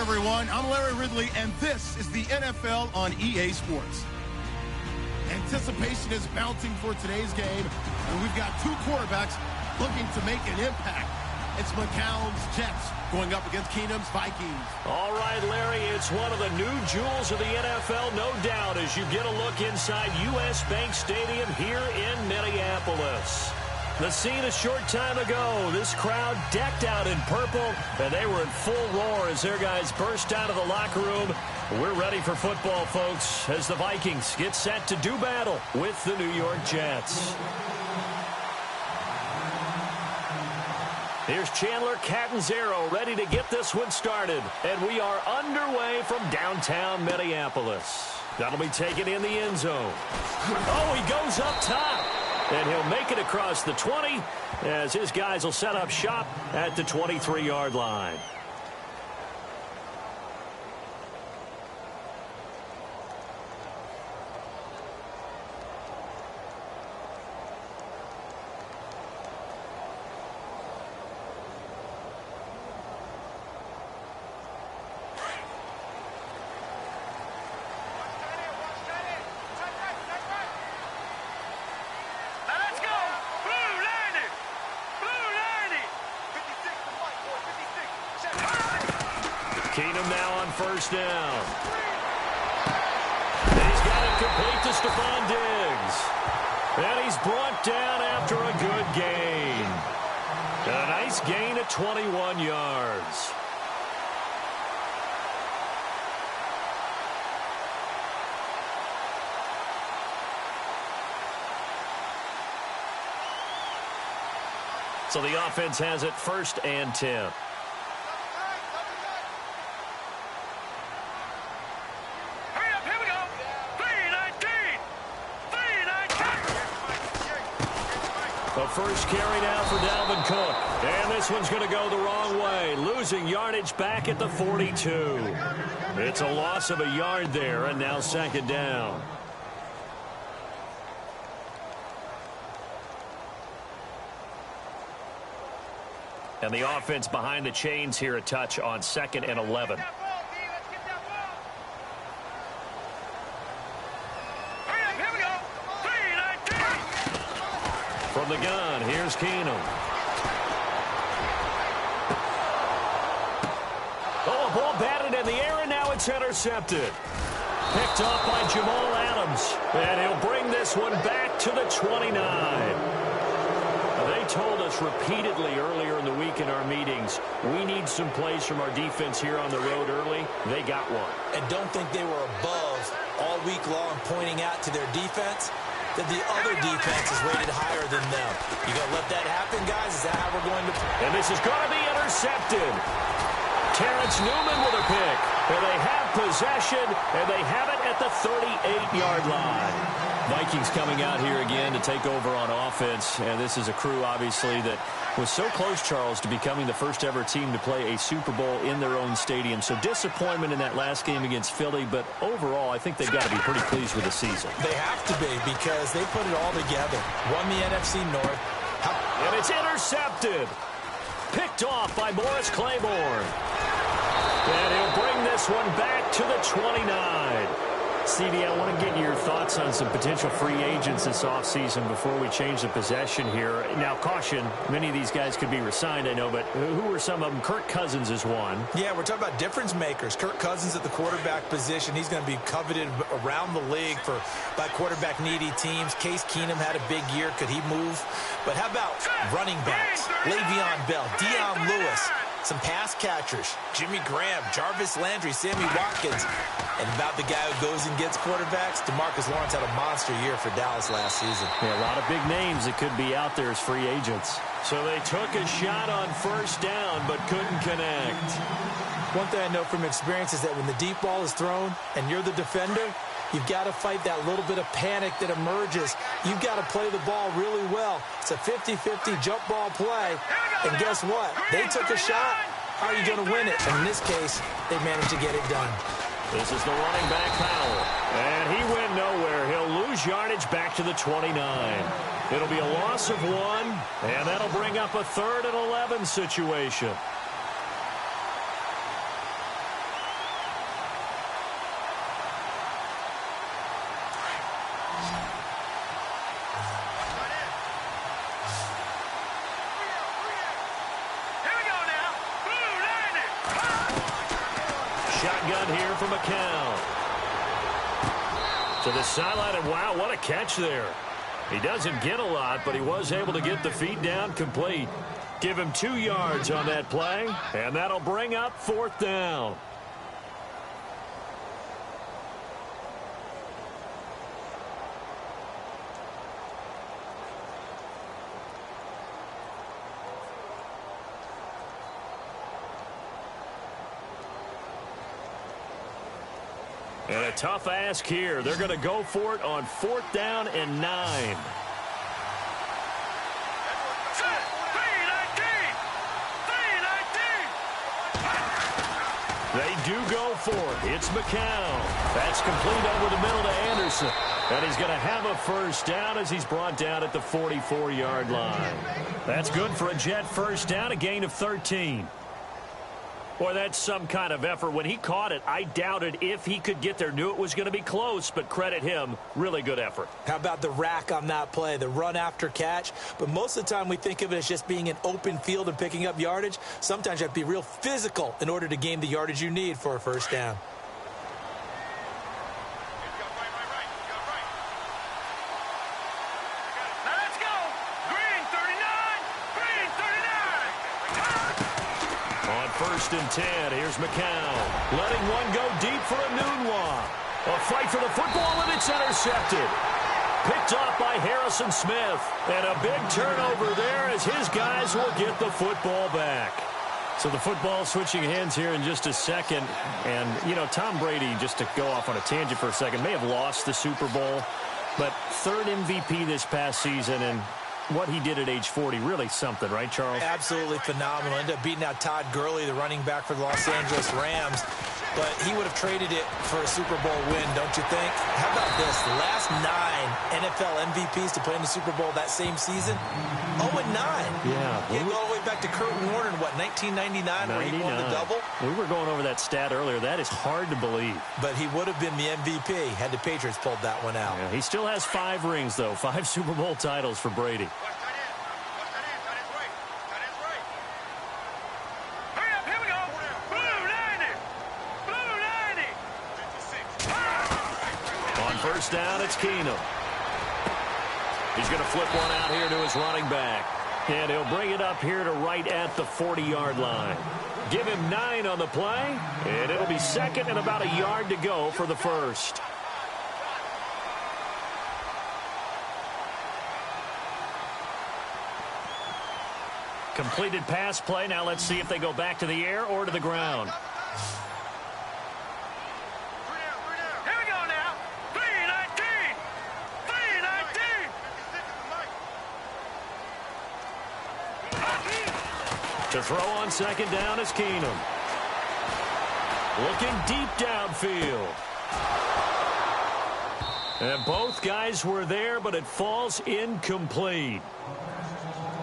everyone. I'm Larry Ridley, and this is the NFL on EA Sports. Anticipation is mounting for today's game, and we've got two quarterbacks looking to make an impact. It's McCown's Jets going up against Keenum's Vikings. All right, Larry, it's one of the new jewels of the NFL, no doubt, as you get a look inside U.S. Bank Stadium here in Minneapolis. The scene a short time ago, this crowd decked out in purple, and they were in full roar as their guys burst out of the locker room. We're ready for football, folks, as the Vikings get set to do battle with the New York Jets. Here's Chandler Catanzaro ready to get this one started, and we are underway from downtown Minneapolis. That'll be taken in the end zone. Oh, he goes up top. And he'll make it across the 20 as his guys will set up shop at the 23-yard line. Keenum now on first down. He's got it complete to Stephon Diggs. And he's brought down after a good gain. A nice gain of 21 yards. So the offense has it 1st and 10. First carry now for Dalvin Cook. And this one's going to go the wrong way. Losing yardage back at the 42. It's a loss of a yard there, and now 2nd down. And the offense behind the chains here a touch on 2nd and 11. From the gun, here's Keenum. Oh, a ball batted in the air, and now it's intercepted. Picked off by Jamal Adams. And he'll bring this one back to the 29. They told us repeatedly earlier in the week in our meetings, we need some plays from our defense here on the road early. They got one. And don't think they were above all week long pointing out to their defense that the other defense is rated higher than them. You going to let that happen, guys? Is that how we're going to play? And this is going to be intercepted. Terrence Newman with a pick. And they have possession, and they have it at the 38-yard line. Vikings coming out here again to take over on offense. And this is a crew, obviously, that was so close, Charles, to becoming the first ever team to play a Super Bowl in their own stadium. So disappointment in that last game against Philly, but overall, I think they've got to be pretty pleased with the season. They have to be because they put it all together. Won the NFC North. And it's intercepted. Picked off by Morris Claiborne. And he'll bring this one back to the 29. CD, I want to get your thoughts on some potential free agents this offseason before we change the possession here. Now, caution, many of these guys could be re-signed, I know, but who are some of them? Kirk Cousins is one. Yeah, we're talking about difference makers. Kirk Cousins at the quarterback position. He's going to be coveted around the league by quarterback-needy teams. Case Keenum had a big year. Could he move? But how about running backs? Le'Veon Bell, Dion Lewis, some pass catchers, Jimmy Graham, Jarvis Landry, Sammy Watkins. And about the guy who goes and gets quarterbacks, DeMarcus Lawrence had a monster year for Dallas last season. Yeah, a lot of big names that could be out there as free agents. So they took a shot on first down, but couldn't connect. One thing I know from experience is that when the deep ball is thrown and you're the defender, you've got to fight that little bit of panic that emerges. You've got to play the ball really well. It's a 50-50 jump ball play. And guess what? They took a shot. How are you going to win it? And in this case, they managed to get it done. This is the running back, Powell. And he went nowhere. He'll lose yardage back to the 29. It'll be a loss of 1, and that'll bring up a 3rd and 11 situation. shotgun here for McCown. To the sideline, and wow, what a catch there. He doesn't get a lot, but he was able to get the feet down complete. Give him 2 yards on that play, and that'll bring up 4th down. And a tough ask here. They're going to go for it on 4th down and 9. They do go for it. It's McCown. That's complete over the middle to Anderson. And he's going to have a 1st down as he's brought down at the 44-yard line. That's good for a Jet 1st down, a gain of 13. Boy, that's some kind of effort. When he caught it, I doubted if he could get there. Knew it was going to be close, but credit him. Really good effort. How about the rack on that play, the run after catch? But most of the time we think of it as just being an open field and picking up yardage. Sometimes you have to be real physical in order to gain the yardage you need for a 1st down. And 10. Here's McCown. Letting one go deep for a Nunwa. A fight for the football, and it's intercepted. Picked off by Harrison Smith. And a big turnover there as his guys will get the football back. So the football switching hands here in just a second. And, you know, Tom Brady, just to go off on a tangent for a second, may have lost the Super Bowl. But 3rd MVP this past season, and what he did at age 40, really something, right, Charles? Absolutely phenomenal. Ended up beating out Todd Gurley, the running back for the Los Angeles Rams. But he would have traded it for a Super Bowl win, don't you think? How about this? The last 9 NFL MVPs to play in the Super Bowl that same season, 0-9. Yeah. You go all the way back to Kurt Warner in, what, 1999, where he won the double? We were going over that stat earlier. That is hard to believe. But he would have been the MVP had the Patriots pulled that one out. Yeah, he still has 5 rings, though. 5 Super Bowl titles for Brady. First down, it's Keenum. He's going to flip one out here to his running back. And he'll bring it up here to right at the 40-yard line. Give him 9 on the play, and it'll be 2nd and about a yard to go for the 1st. Completed pass play. Now let's see if they go back to the air or to the ground. To throw on 2nd down is Keenum. Looking deep downfield. And both guys were there, but it falls incomplete.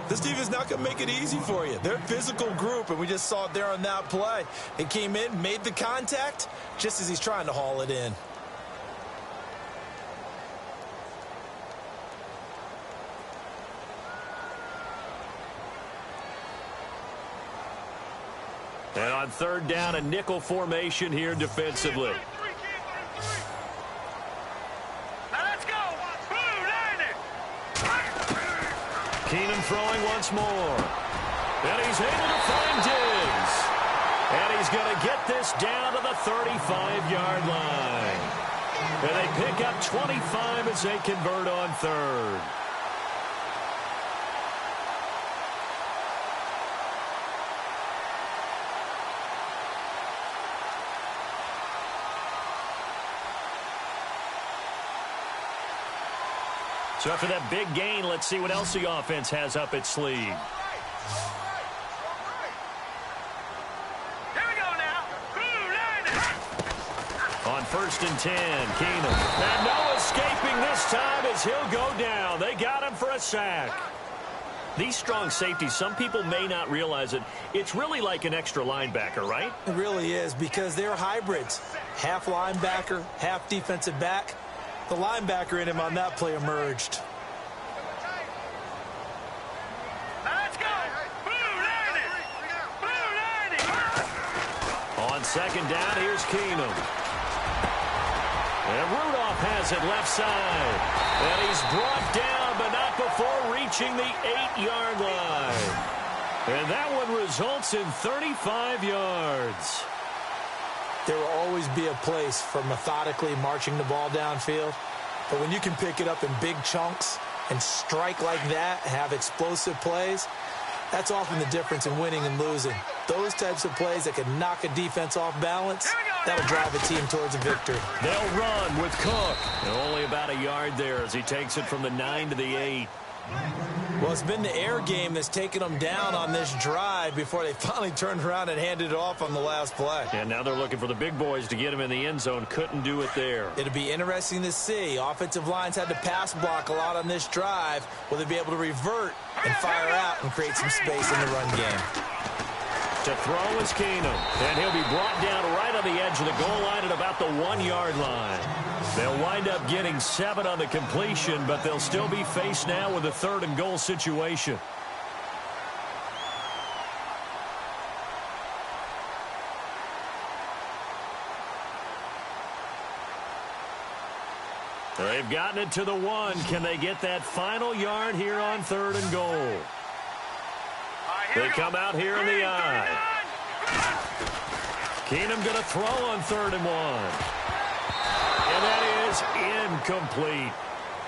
This team is not going to make it easy for you. They're a physical group, and we just saw it there on that play. It came in, made the contact, just as he's trying to haul it in. And on 3rd down, a nickel formation here defensively. Keenum throwing once more. And he's able to find Diggs. And he's going to get this down to the 35-yard line. And they pick up 25 as they convert on 3rd. So after that big gain, let's see what else the offense has up its sleeve. Here we go now. On 1st and 10, Keenum. And no escaping this time as he'll go down. They got him for a sack. These strong safeties, some people may not realize it. It's really like an extra linebacker, right? It really is, because they're hybrids. Half linebacker, half defensive back. The linebacker in him on that play emerged. On on second down, here's Keenum. And Rudolph has it left side. And he's brought down, but not before reaching the 8-yard line. And that one results in 35 yards. There will always be a place for methodically marching the ball downfield. But when you can pick it up in big chunks and strike like that, have explosive plays, that's often the difference in winning and losing. Those types of plays that can knock a defense off balance, that'll drive a team towards a victory. They'll run with Cook. And only about a yard there as he takes it from the 9 to the 8. Well, it's been the air game that's taken them down on this drive before they finally turned around and handed it off on the last play. And now they're looking for the big boys to get him in the end zone. Couldn't do it there. It'll be interesting to see. Offensive lines had to pass block a lot on this drive. Will they be able to revert and fire out and create some space in the run game? To throw is Keenum. And he'll be brought down right on the edge of the goal line at about the 1-yard line. They'll wind up getting 7 on the completion, but they'll still be faced now with a 3rd and goal situation. They've gotten it to the 1. Can they get that final yard here on 3rd and goal? They come out here in the eye. Keenum going to throw on 3rd and 1. And that is incomplete.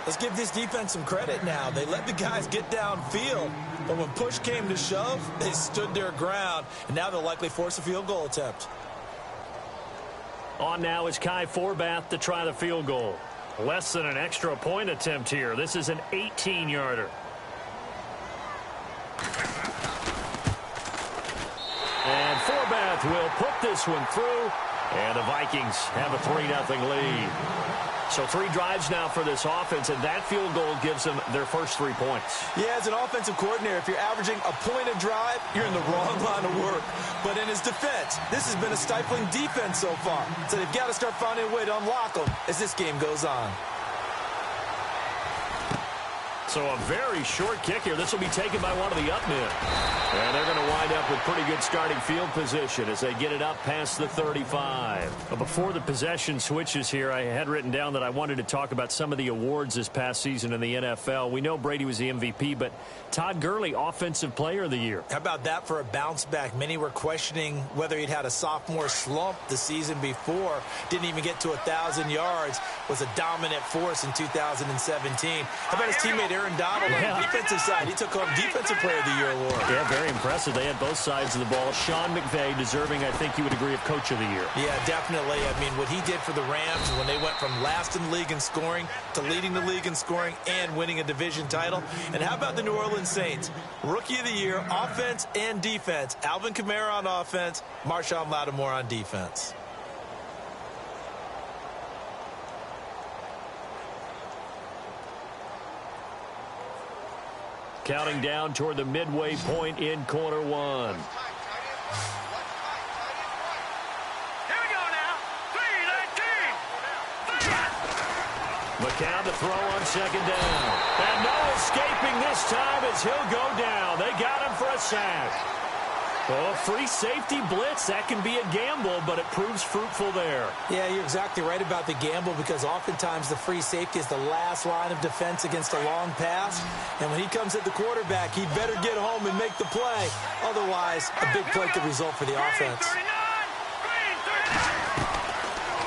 Let's give this defense some credit now. They let the guys get downfield, but when push came to shove, they stood their ground, and now they'll likely force a field goal attempt. On now is Kai Forbath to try the field goal. Less than an extra point attempt here. This is an 18-yarder. And Forbath will put this one through. And the Vikings have a 3-0 lead. So 3 drives now for this offense, and that field goal gives them their first 3 points. Yeah, as an offensive coordinator, if you're averaging a point a drive, you're in the wrong line of work. But in his defense, this has been a stifling defense so far. So they've got to start finding a way to unlock them as this game goes on. So a very short kick here. This will be taken by one of the up men. And they're going to wind up with pretty good starting field position as they get it up past the 35. But before the possession switches here, I had written down that I wanted to talk about some of the awards this past season in the NFL. We know Brady was the MVP, but Todd Gurley, Offensive Player of the Year. How about that for a bounce back? Many were questioning whether he'd had a sophomore slump the season before. Didn't even get to 1,000 yards. Was a dominant force in 2017. How about his teammate Aaron Donald on the defensive side? He took home Defensive Player of the Year award. Yeah, very impressive. They had both sides of the ball. Sean McVay deserving, I think you would agree, of Coach of the Year. Yeah, definitely. I mean, what he did for the Rams when they went from last in the league in scoring to leading the league in scoring and winning a division title. And how about the New Orleans Saints? Rookie of the Year, offense and defense. Alvin Kamara on offense, Marshawn Lattimore on defense. Counting down toward the midway point in quarter 1. Here we go now. 3-19. McCown to throw on second down. And no escaping this time as he'll go down. They got him for a sack. Oh, free safety blitz. That can be a gamble, but it proves fruitful there. Yeah, you're exactly right about the gamble because oftentimes the free safety is the last line of defense against a long pass. And when he comes at the quarterback, he better get home and make the play. Otherwise, a big play could result for the offense.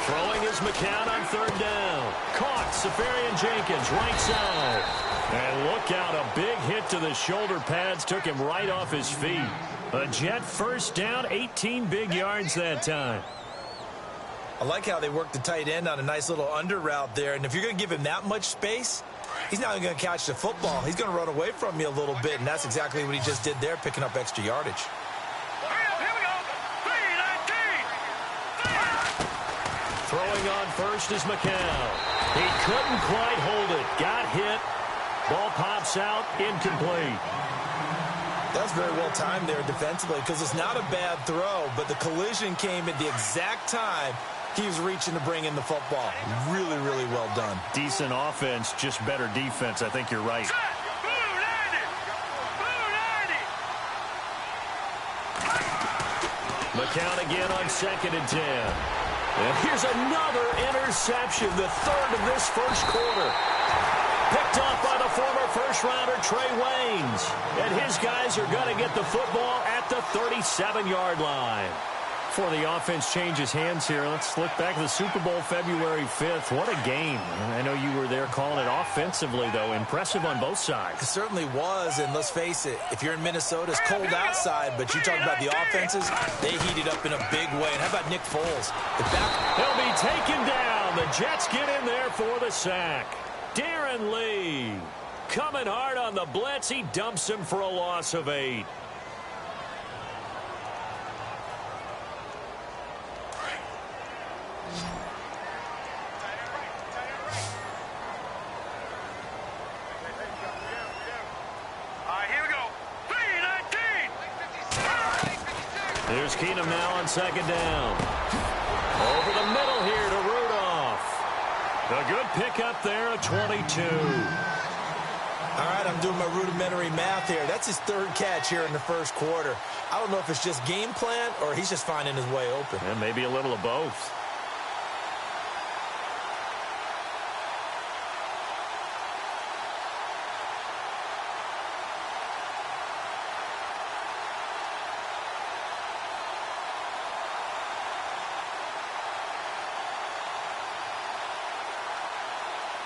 Throwing is McCown on third down. Caught, Safarian Jenkins, right side. And look out, a big hit to the shoulder pads took him right off his feet. A Jet first down, 18 big yards that time. I like how they worked the tight end on a nice little under route there. And if you're going to give him that much space, he's not going to catch the football. He's going to run away from you a little bit, and that's exactly what he just did there, picking up extra yardage. Here we go. 3-19. Throwing on first is McCown. He couldn't quite hold it. Got hit. Ball pops out, incomplete. That was very well timed there defensively because it's not a bad throw, but the collision came at the exact time he was reaching to bring in the football. Really, really well done. Decent offense, just better defense. I think you're right. McCown again on 2nd and 10. And here's another interception, the third of this first quarter. Picked up by the former first-rounder Trey Waynes. And his guys are going to get the football at the 37-yard line. Before the offense changes hands here, let's look back at the Super Bowl February 5th. What a game. I know you were there calling it offensively, though. Impressive on both sides. It certainly was, and let's face it, if you're in Minnesota, it's cold outside, but you talk about the offenses, they heated up in a big way. And how about Nick Foles? He'll be taken down. The Jets get in there for the sack. Darren Lee coming hard on the blitz. He dumps him for a loss of 8. Here's Keenum now on 2nd down. Over the middle here to Rudolph. A good pickup there at 22. All right, I'm doing my rudimentary math here. That's his 3rd catch here in the first quarter. I don't know if it's just game plan or he's just finding his way open. And maybe a little of both.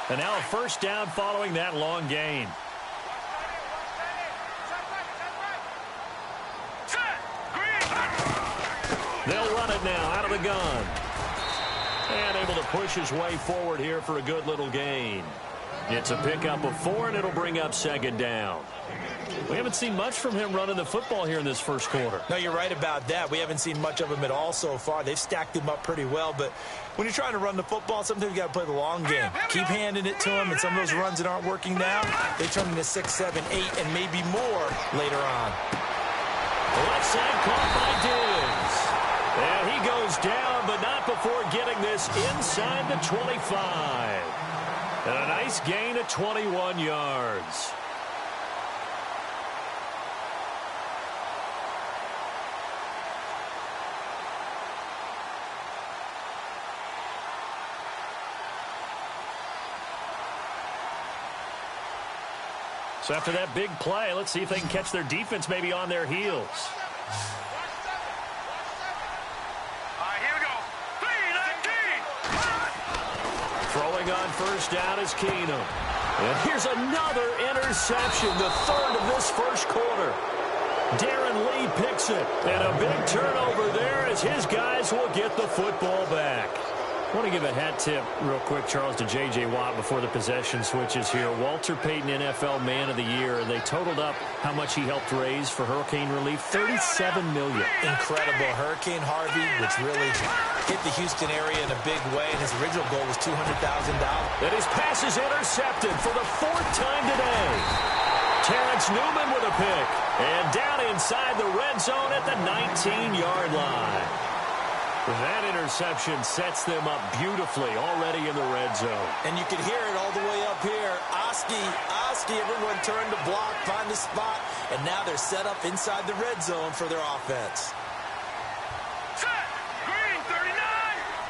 And now a first down following that long gain. They'll run it now out of the gun. And able to push his way forward here for a good little gain. It's a pickup of 4, and it'll bring up 2nd down. We haven't seen much from him running the football here in this first quarter. No, you're right about that. We haven't seen much of him at all so far. They've stacked him up pretty well, but when you're trying to run the football, sometimes you got to play the long game. Keep handing it to him, and some of those runs that aren't working now, they turn into 6, 7, 8, and maybe more later on. The left side caught by Diggs. And he goes down, but not before getting this inside the 25. And a nice gain of 21 yards. So after that big play, let's see if they can catch their defense maybe on their heels. Here we go. 3-19. Throwing on first down is Keenum. And here's another interception, the 3rd of this first quarter. Darren Lee picks it. And a big turnover there as his guys will get the football back. I want to give a hat tip real quick, Charles, to J.J. Watt before the possession switches here. Walter Payton, NFL Man of the Year. They totaled up how much he helped raise for hurricane relief, $37 million. Incredible. Hurricane Harvey, which really hit the Houston area in a big way, and his original goal was $200,000. And his pass is intercepted for the 4th time today. Terrence Newman with a pick. And down inside the red zone at the 19-yard line. That interception sets them up beautifully already in the red zone. And you can hear it all the way up here. Oski, everyone turned to block, find a spot, and now they're set up inside the red zone for their offense. Set. Green 39.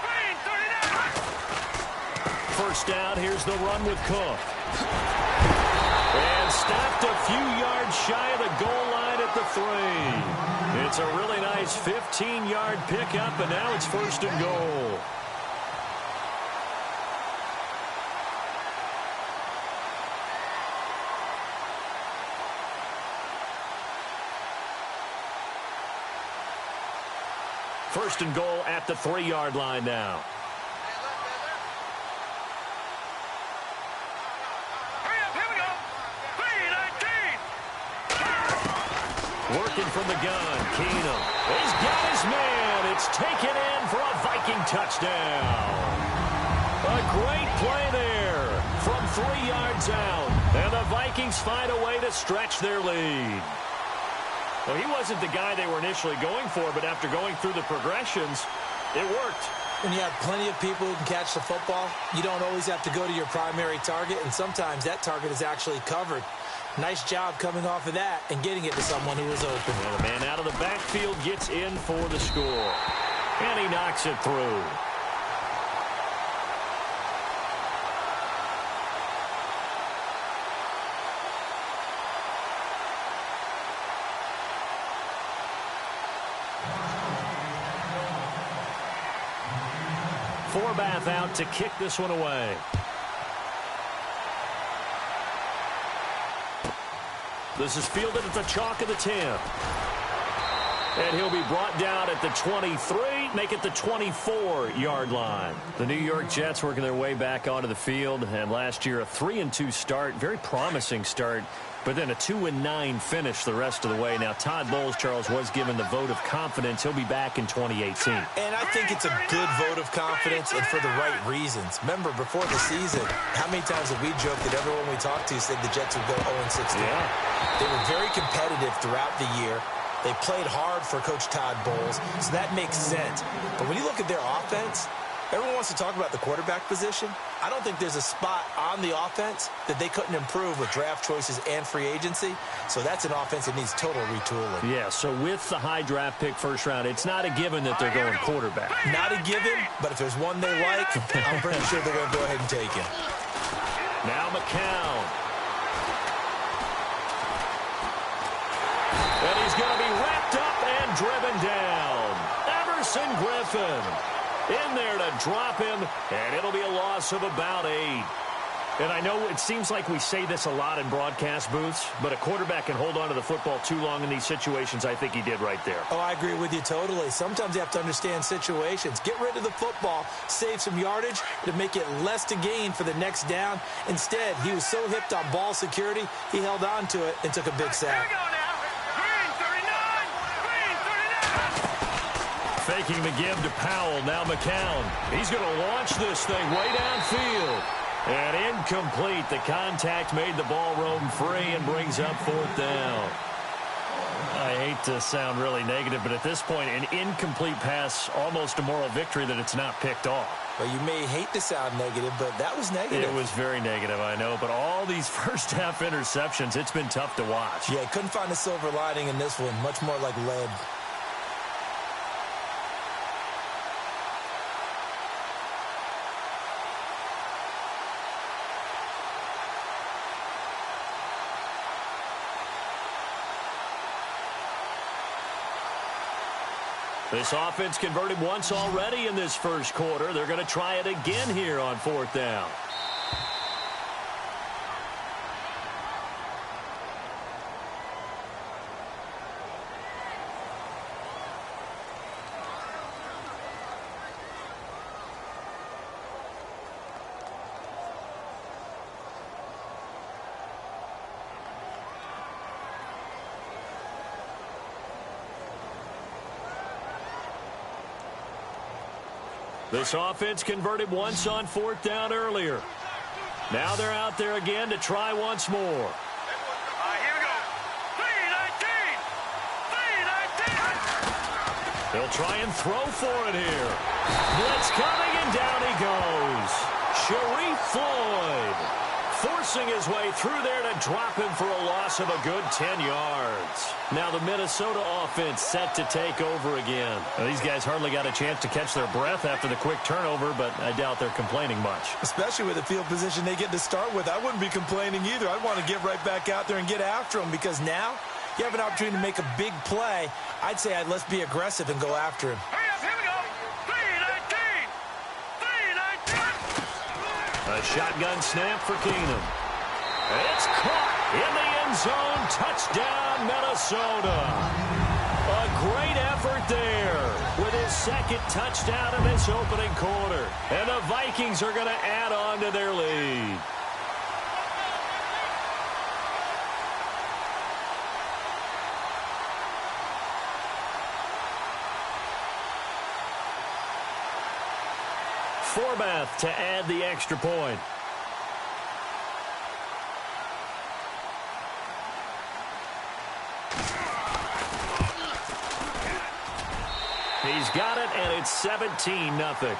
Green 39. First down, here's the run with Cook. And stopped a few yards shy of the goal line at the 3. It's a really nice 15-yard pickup, and now it's 1st and goal. First and goal at the 3-yard line now. Working from the gun, Keenum. He's got his man. It's taken in for a Viking touchdown. A great play there from 3 yards out. And the Vikings find a way to stretch their lead. Well, he wasn't the guy they were initially going for, but after going through the progressions, it worked. When you have plenty of people who can catch the football, you don't always have to go to your primary target, and sometimes that target is actually covered. Nice job coming off of that and getting it to someone who was open. And the man out of the backfield gets in for the score. And he knocks it through. Forbath out to kick this one away. This is fielded at the chalk of the 10. And he'll be brought down at the 23, make it the 24-yard line. The New York Jets working their way back onto the field. And last year, a 3-2 start, very promising start, but then a 2-9 finish the rest of the way. Now, Todd Bowles, Charles, was given the vote of confidence. He'll be back in 2018. And I think it's a good vote of confidence and for the right reasons. Remember, before the season, how many times have we joked that everyone we talked to said the Jets would go 0-16? Yeah. They were very competitive throughout the year. They played hard for Coach Todd Bowles, so that makes sense. But when you look at their offense, everyone wants to talk about the quarterback position. I don't think there's a spot on the offense that they couldn't improve with draft choices and free agency. So that's an offense that needs total retooling. Yeah, so with the high draft pick first round, it's not a given that they're going quarterback. Not a given, but if there's one they like, I'm pretty sure they're going to go ahead and take him. Now McCown. And he's going to be wrapped up and driven down. Everson Griffin in there to drop him, and it'll be a loss of about 8. And I know it seems like we say this a lot in broadcast booths, but a quarterback can hold on to the football too long in these situations. I think he did right there. Oh, I agree with you totally. Sometimes you have to understand situations. Get rid of the football, save some yardage to make it less to gain for the next down. Instead, he was so hipped on ball security, he held on to it and took a big sack. Faking the give to Powell. Now McCown. He's going to launch this thing way downfield. And incomplete. The contact made the ball roam free and brings up 4th down. I hate to sound really negative, but at this point, an incomplete pass, almost a moral victory that it's not picked off. Well, you may hate to sound negative, but that was negative. It was very negative, I know. But all these first-half interceptions, it's been tough to watch. Yeah, couldn't find a silver lining in this one. Much more like lead. This offense converted once already in this first quarter. They're going to try it again here on 4th down. This offense converted once on 4th down earlier. Now they're out there again to try once more. Here we go. 3-19. They'll try and throw for it here. Blitz coming, and down he goes. Sharif Floyd forcing his way through there to drop him for a loss of a good 10 yards. Now the Minnesota offense set to take over again. Now, these guys hardly got a chance to catch their breath after the quick turnover, but I doubt they're complaining much. Especially with the field position they get to start with. I wouldn't be complaining either. I'd want to get right back out there and get after them, because now you have an opportunity to make a big play. I'd say let's be aggressive and go after him. Hurry up, here we go. 3-19. A shotgun snap for Keenum. It's caught in the end zone. Touchdown, Minnesota. A great effort there with his second touchdown in this opening quarter. And the Vikings are going to add on to their lead. Forbath to add the extra point. He's got it, and it's 17-0.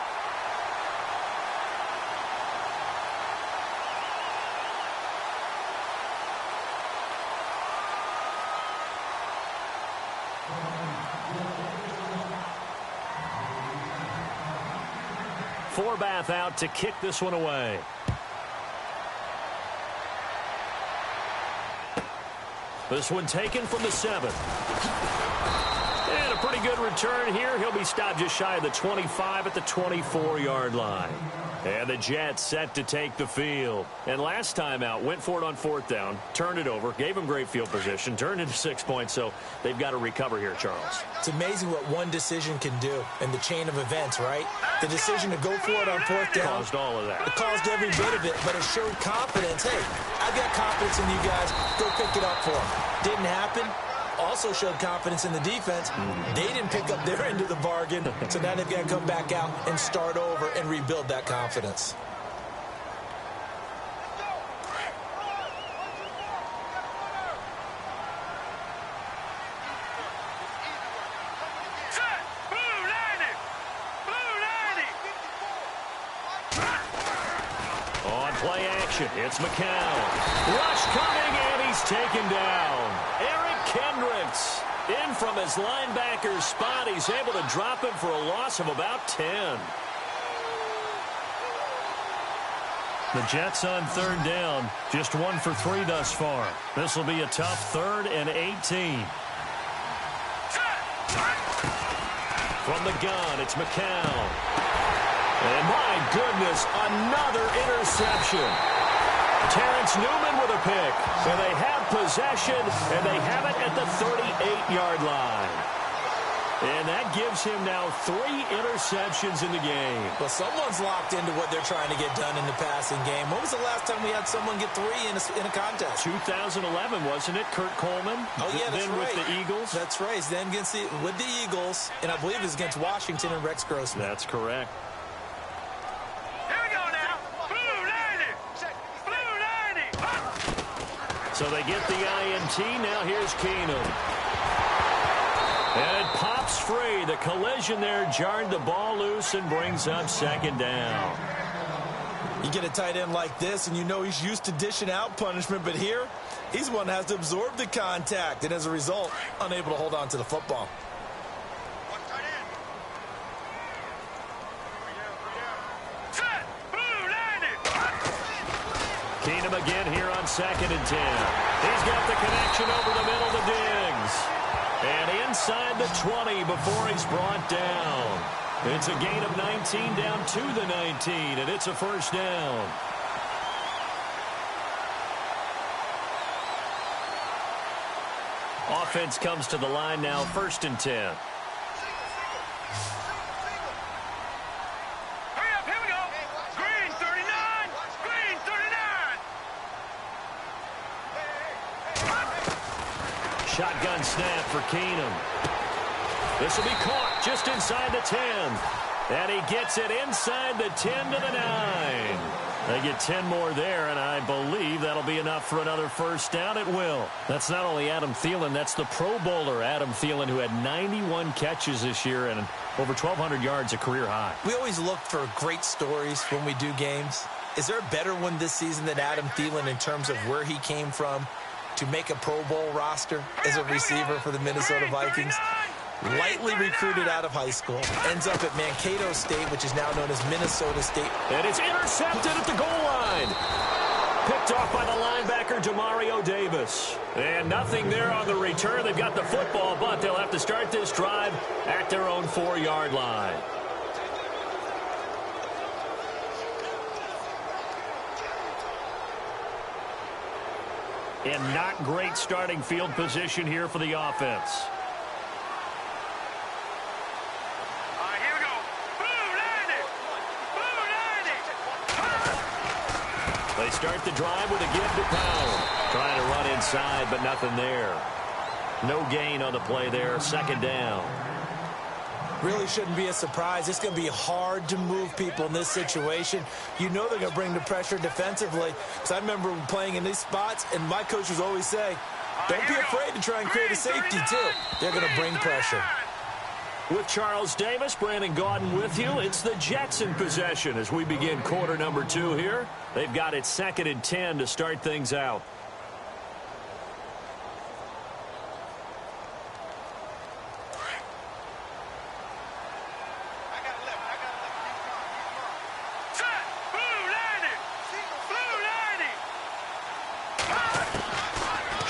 Forbath out to kick this one away. This one taken from the 7. And a pretty good return here. He'll be stopped just shy of the 25 at the 24-yard line. And the Jets set to take the field. And last time out, went for it on 4th down, turned it over, gave him great field position, turned into 6 points, so they've got to recover here, Charles. It's amazing what one decision can do in the chain of events, right? The decision to go for it on 4th down. Caused all of that. It caused every bit of it, but it showed confidence. Hey, I've got confidence in you guys. Go pick it up for them. Didn't happen. Also showed confidence in the defense. They didn't pick up their end of the bargain, so now they've got to come back out and start over and rebuild that confidence. On play action, it's McCown. Rush coming, and he's taken down. Eric Kendricks in from his linebacker spot. He's able to drop him for a loss of about 10. The Jets on 3rd down, just 1 for 3 thus far. This will be a tough 3rd and 18. From the gun, it's McCown. And my goodness, another interception. Terrence Newman with a pick. And they have possession, and they have it at the 38-yard line. And that gives him now 3 interceptions in the game. Well, someone's locked into what they're trying to get done in the passing game. When was the last time we had someone get 3 in a contest? 2011, wasn't it? Kurt Coleman? Oh, yeah, that's then right. with the Eagles? That's right. Then with the Eagles, and I believe it was against Washington and Rex Grossman. That's correct. So they get the INT. Now here's Keenum. And it pops free. The collision there jarred the ball loose and brings up 2nd down. You get a tight end like this, and you know he's used to dishing out punishment, but here, he's one that has to absorb the contact, and as a result, unable to hold on to the football. Keenum again here on 2nd and 10. He's got the connection over the middle to Diggs. And inside the 20 before he's brought down. It's a gain of 19 down to the 19, and it's a 1st down. Offense comes to the line now, 1st and 10. Shotgun snap for Keenum. This will be caught just inside the 10. And he gets it inside the 10 to the 9. They get 10 more there, and I believe that'll be enough for another 1st down. It will. That's not only Adam Thielen, that's the Pro Bowler Adam Thielen, who had 91 catches this year and over 1,200 yards, a career high. We always look for great stories when we do games. Is there a better one this season than Adam Thielen in terms of where he came from to make a Pro Bowl roster as a receiver for the Minnesota Vikings? Lightly recruited out of high school, ends up at Mankato State, which is now known as Minnesota State. And it's intercepted at the goal line. Picked off by the linebacker, Demario Davis. And nothing there on the return. They've got the football, but they'll have to start this drive at their own 4-yard line. And not great starting field position here for the offense. They start the drive with a give to Powell. Trying to run inside, but nothing there. No gain on the play there. 2nd down. Really shouldn't be a surprise. It's going to be hard to move people in this situation. You know they're going to bring the pressure defensively. Because I remember playing in these spots, and my coaches always say, don't be afraid to try and create a safety, too. They're going to bring pressure. With Charles Davis, Brandon Gaudin with you. It's the Jets in possession as we begin quarter number 2 here. They've got it 2nd and 10 to start things out.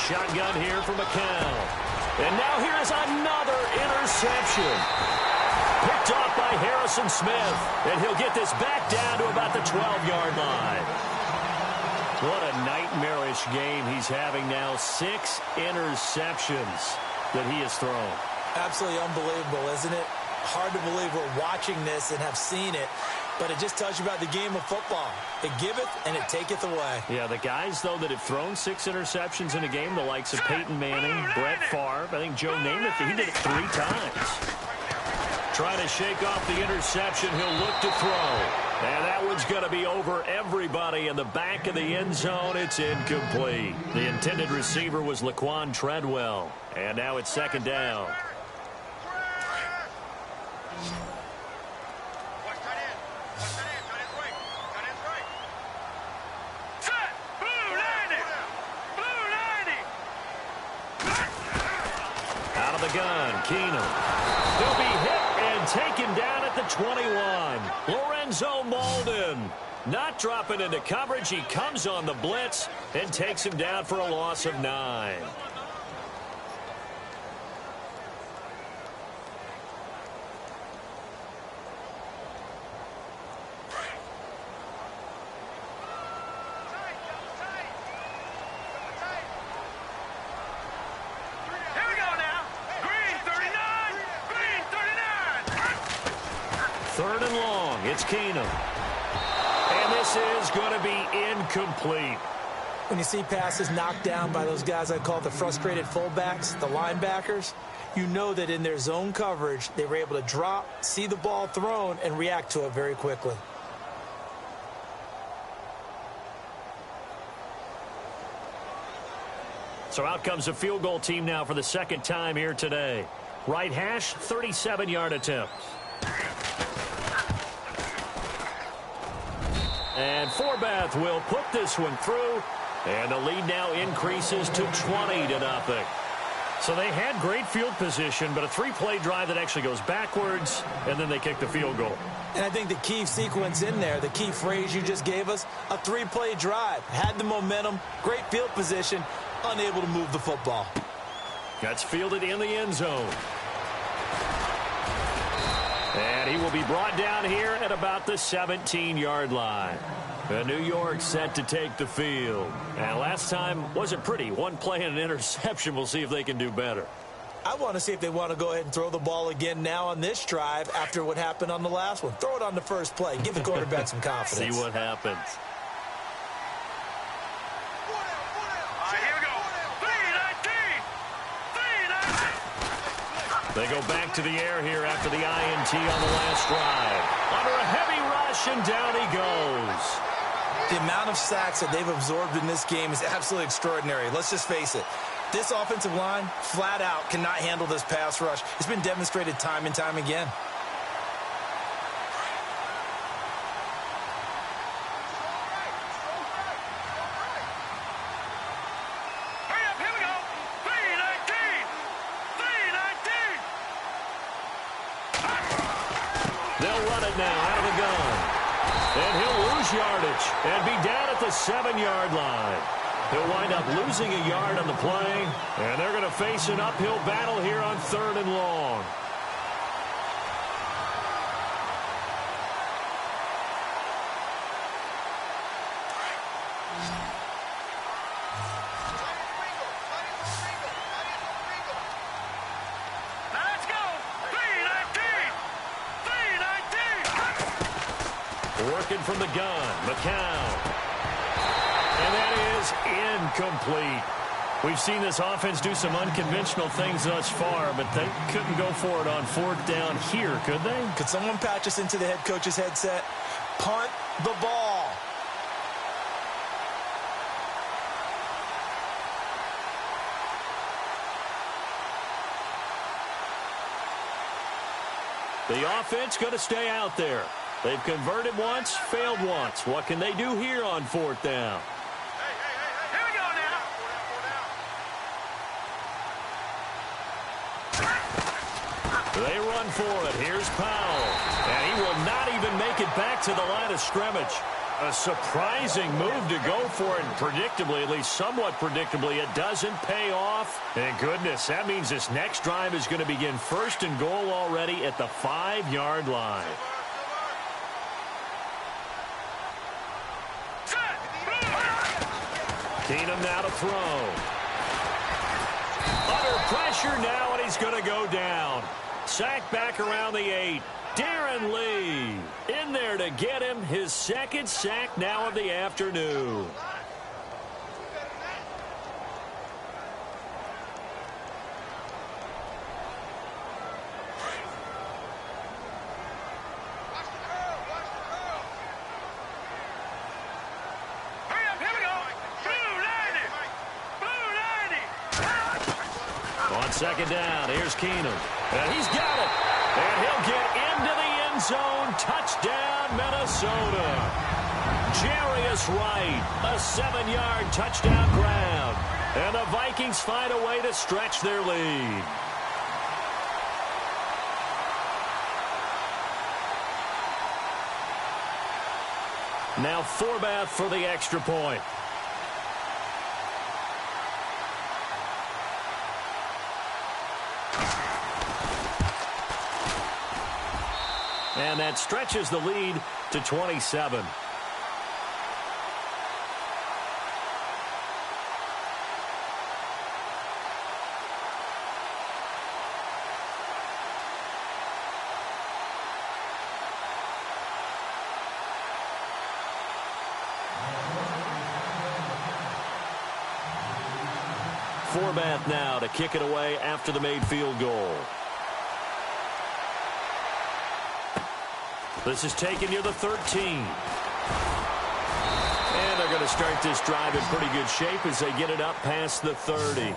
shotgun here for McCown. And now here is another interception. Picked off by Harrison Smith. And he'll get this back down to about the 12-yard line. What a nightmarish game he's having now. 6 interceptions that he has thrown. Absolutely unbelievable, isn't it? Hard to believe we're watching this and have seen it. But it just tells you about the game of football. It giveth and it taketh away. Yeah, the guys, though, that have thrown 6 interceptions in a game, the likes of Peyton Manning, Brett Favre, I think Joe Namath, he did it 3 times. Trying to shake off the interception, he'll look to throw. And that one's going to be over everybody in the back of the end zone. It's incomplete. The intended receiver was Laquan Treadwell. And now it's 2nd down. Out of the gun, Keenum. He'll be hit and taken down at the 21. Lorenzo Molden not dropping into coverage. He comes on the blitz and takes him down for a loss of 9. Third and long. It's Keenum. And this is going to be incomplete. When you see passes knocked down by those guys I call the frustrated fullbacks, the linebackers, you know that in their zone coverage, they were able to drop, see the ball thrown, and react to it very quickly. So out comes a field goal team now for the 2nd time here today. Right hash, 37-yard attempt. And Forbath will put this one through. And the lead now increases to 20-0. So they had great field position, but a 3-play drive that actually goes backwards, and then they kick the field goal. And I think the key sequence in there, the key phrase you just gave us, a 3-play drive. Had the momentum, great field position, unable to move the football. That's fielded in the end zone. And he will be brought down here at about the 17-yard line. New York set to take the field. And last time wasn't pretty. 1 play and an interception. We'll see if they can do better. I want to see if they want to go ahead and throw the ball again now on this drive after what happened on the last one. Throw it on the first play. Give the quarterback some confidence. See what happens. Here we go. 3-19. They go back to the air here after the INT on the last drive. Under a heavy rush, and down he goes. The amount of sacks that they've absorbed in this game is absolutely extraordinary. Let's just face it. This offensive line, flat out, cannot handle this pass rush. It's been demonstrated time and time again. Hurry up, here we go. 3-19. They'll run it now out of the gun. And he'll lose yardage and be down at the 7-yard line. He'll wind up losing a yard on the play, and they're going to face an uphill battle here on 3rd and long. Now let's go. 3-19. 3-19. Working from the gun, McCown. And that is incomplete. We've seen this offense do some unconventional things thus far, but they couldn't go for it on 4th down here, could they? Could someone patch us into the head coach's headset? Punt the ball. The offense going to stay out there. They've converted once, failed once. What can they do here on 4th down? Here we go now. They run for it. Here's Powell. And he will not even make it back to the line of scrimmage. A surprising move to go for it, and predictably, at least somewhat predictably, it doesn't pay off. And goodness, that means this next drive is going to begin first and goal already at the 5-yard line. Keenum now to throw. Under pressure now, and he's going to go down. Sacked back around the 8. Darren Lee in there to get him his second sack now of the afternoon. On second down, here's Keenum. And he's got it. And he'll get into the end zone. Touchdown, Minnesota. Jarius Wright, a 7-yard touchdown grab. And the Vikings find a way to stretch their lead. Now Forbath for the extra point. And that stretches the lead to 27. Forbath now to kick it away after the made field goal. This is taken near the 13. And they're going to start this drive in pretty good shape as they get it up past the 30.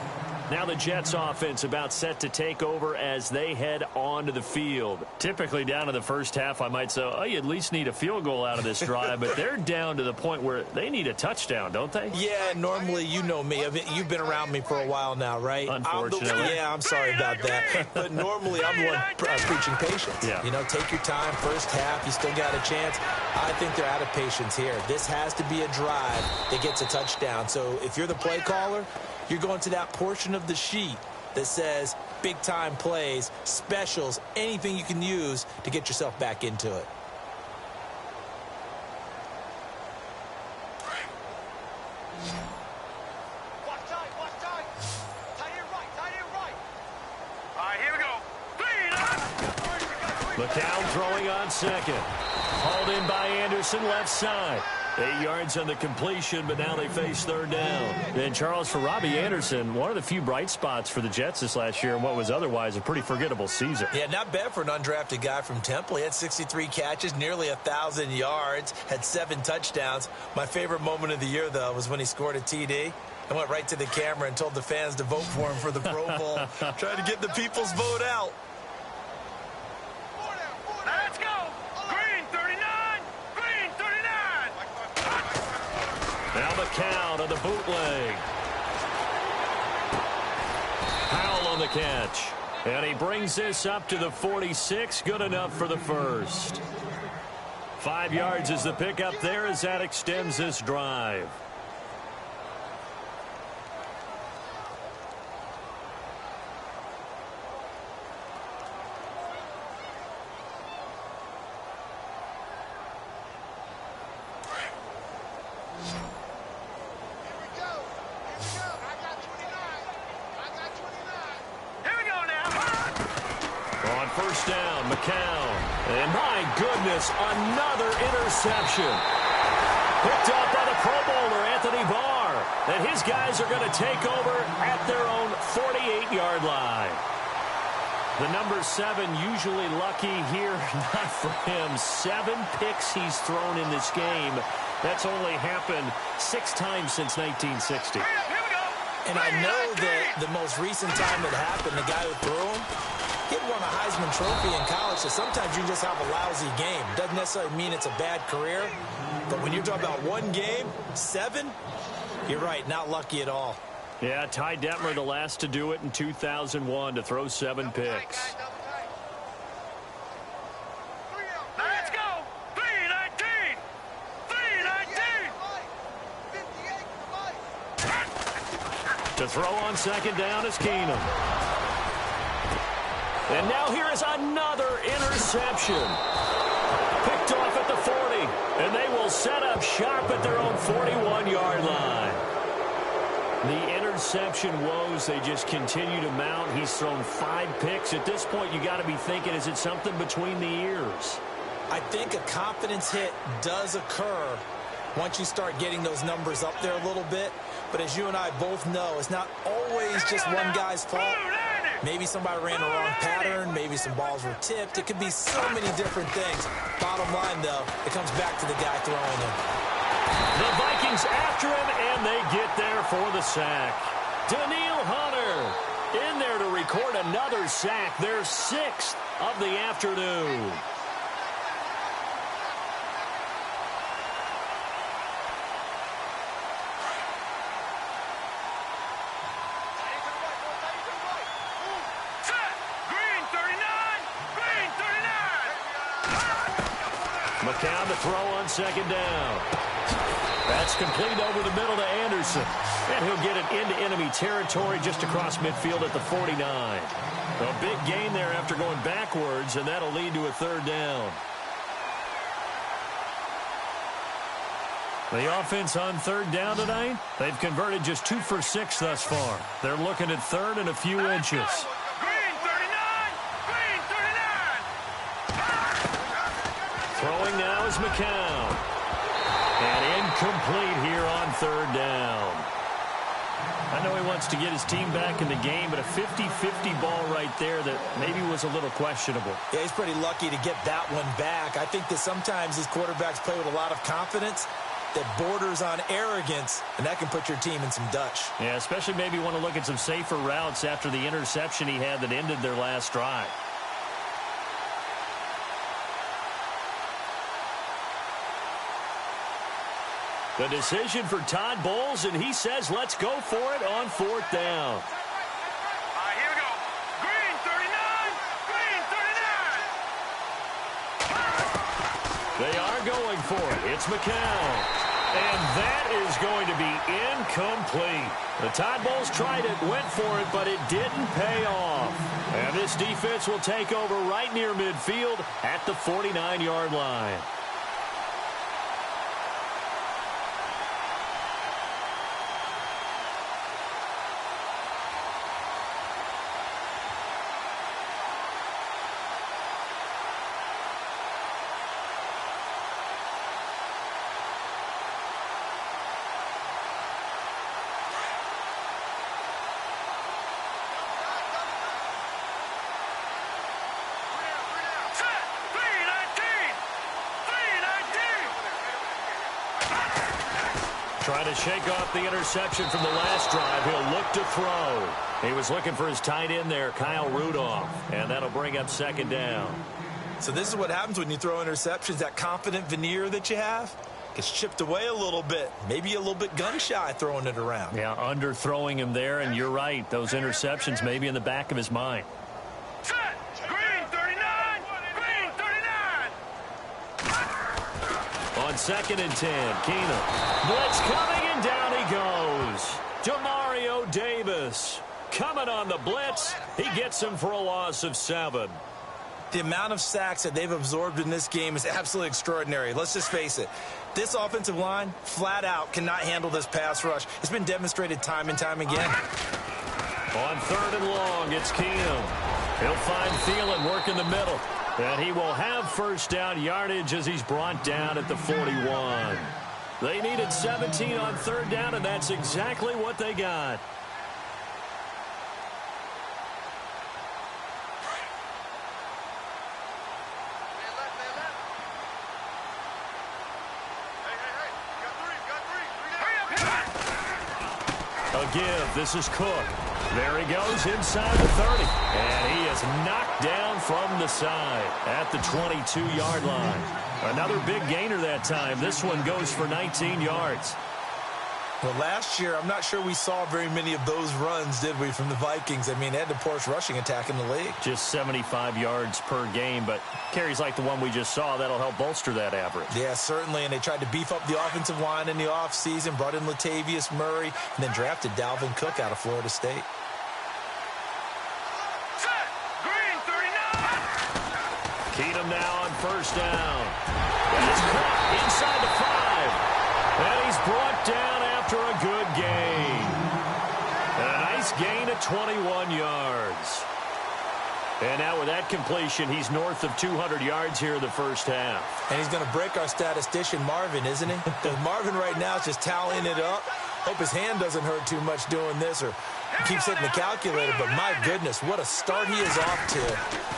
Now the Jets offense about set to take over as they head onto the field. Typically down to the first half, I might say, oh, you at least need a field goal out of this drive. But they're down to the point where they need a touchdown, don't they? Yeah, normally, you know me. You've been around me for a while now, right? Unfortunately. I'm sorry about that. But normally, I'm the one preaching patience. Yeah. You know, take your time. First half, you still got a chance. I think they're out of patience here. This has to be a drive that gets a touchdown. So if you're the play caller, you're going to that portion of the sheet that says big-time plays, specials, anything you can use to get yourself back into it. Watch tight. Tight end right. All right, here we go. McCown throwing on second. Hauled in by Anderson, left side. 8 yards on the completion, but now they face third down. And Charles, for Robbie Anderson, one of the few bright spots for the Jets this last year in what was otherwise a pretty forgettable season. Yeah, not bad for an undrafted guy from Temple. He had 63 catches, nearly 1,000 yards, had 7 touchdowns. My favorite moment of the year, though, was when he scored a TD and went right to the camera and told the fans to vote for him for the Pro Bowl. Trying to get the people's vote out. Let's go. Green 39. Now McCown on the bootleg. Powell on the catch. And he brings this up to the 46. Good enough for the first. 5 yards is the pickup there as that extends this drive. First down, McCown. And my goodness, another interception. Picked up by the Pro Bowler, Anthony Barr. And his guys are going to take over at their own 48-yard line. The number 7 usually lucky here, not for him. 7 picks he's thrown in this game. That's only happened 6 times since 1960. And I know that the most recent time it happened, the guy who threw him, he won a Heisman Trophy in college, so sometimes you just have a lousy game. Doesn't necessarily mean it's a bad career, but when you're talking about one game, 7, you're right, not lucky at all. Yeah, Ty Detmer, the last to do it in 2001, to throw 7 picks. Let's go. 319. 319. To throw on second down is Keenum. And now here is another interception. Picked off at the 40. And they will set up shop at their own 41-yard line. The interception woes, they just continue to mount. He's thrown 5 picks. At this point, you got to be thinking, is it something between the ears? I think a confidence hit does occur once you start getting those numbers up there a little bit. But as you and I both know, it's not always just one guy's fault. Maybe somebody ran the wrong pattern. Maybe some balls were tipped. It could be so many different things. Bottom line, though, it comes back to the guy throwing it. The Vikings after him, and they get there for the sack. Daniil Hunter in there to record another sack, their 6th of the afternoon. McCown to throw on second down. That's complete over the middle to Anderson. And he'll get it into enemy territory just across midfield at the 49. A big gain there after going backwards, and that'll lead to a 3rd down. The offense on 3rd down tonight, they've converted just 2 for 6 thus far. They're looking at 3rd and a few inches. Throwing now is McCown. And incomplete here on 3rd down. I know he wants to get his team back in the game, but a 50-50 ball right there that maybe was a little questionable. Yeah, he's pretty lucky to get that one back. I think that sometimes these quarterbacks play with a lot of confidence that borders on arrogance, and that can put your team in some Dutch. Yeah, especially maybe want to look at some safer routes after the interception he had that ended their last drive. The decision for Todd Bowles, and he says let's go for it on 4th down. Here we go. Green 39. Green 39. They are going for it. It's McCown. And that is going to be incomplete. The Todd Bowles tried it, went for it, but it didn't pay off. And this defense will take over right near midfield at the 49-yard line. Trying to shake off the interception from the last drive. He'll look to throw. He was looking for his tight end there, Kyle Rudolph. And that'll bring up 2nd down. So this is what happens when you throw interceptions. That confident veneer that you have gets chipped away a little bit. Maybe a little bit gun-shy throwing it around. Yeah, underthrowing him there, and you're right. Those interceptions may be in the back of his mind. Green 39. Green 39. On 2nd and 10, Keenum. Blitz coming, and down he goes. Demario Davis coming on the blitz. He gets him for a loss of 7. The amount of sacks that they've absorbed in this game is absolutely extraordinary. Let's just face it. This offensive line, flat out, cannot handle this pass rush. It's been demonstrated time and time again. On 3rd and long, it's Keenum. He'll find Thielen working the middle. And he will have 1st down yardage as he's brought down at the 41. They needed 17 on 3rd down, and that's exactly what they got. A give. This is Cook. There he goes inside the 30. And he is knocked down from the side at the 22-yard line. Another big gainer that time. This one goes for 19 yards. Well, last year, I'm not sure we saw very many of those runs, did we, from the Vikings? I mean, they had the poorest rushing attack in the league. Just 75 yards per game, but carries like the one we just saw, that'll help bolster that average. Yeah, certainly, and they tried to beef up the offensive line in the offseason, brought in Latavius Murray, and then drafted Dalvin Cook out of Florida State. Keenum now on first down. And it's caught inside the 5. And he's brought down after a good gain. And a nice gain of 21 yards. And now with that completion, he's north of 200 yards here in the first half. And he's going to break our statistician Marvin, isn't he? Because Marvin right now is just tallying it up. Hope his hand doesn't hurt too much doing this or keeps hitting the calculator. But my goodness, what a start he is off to.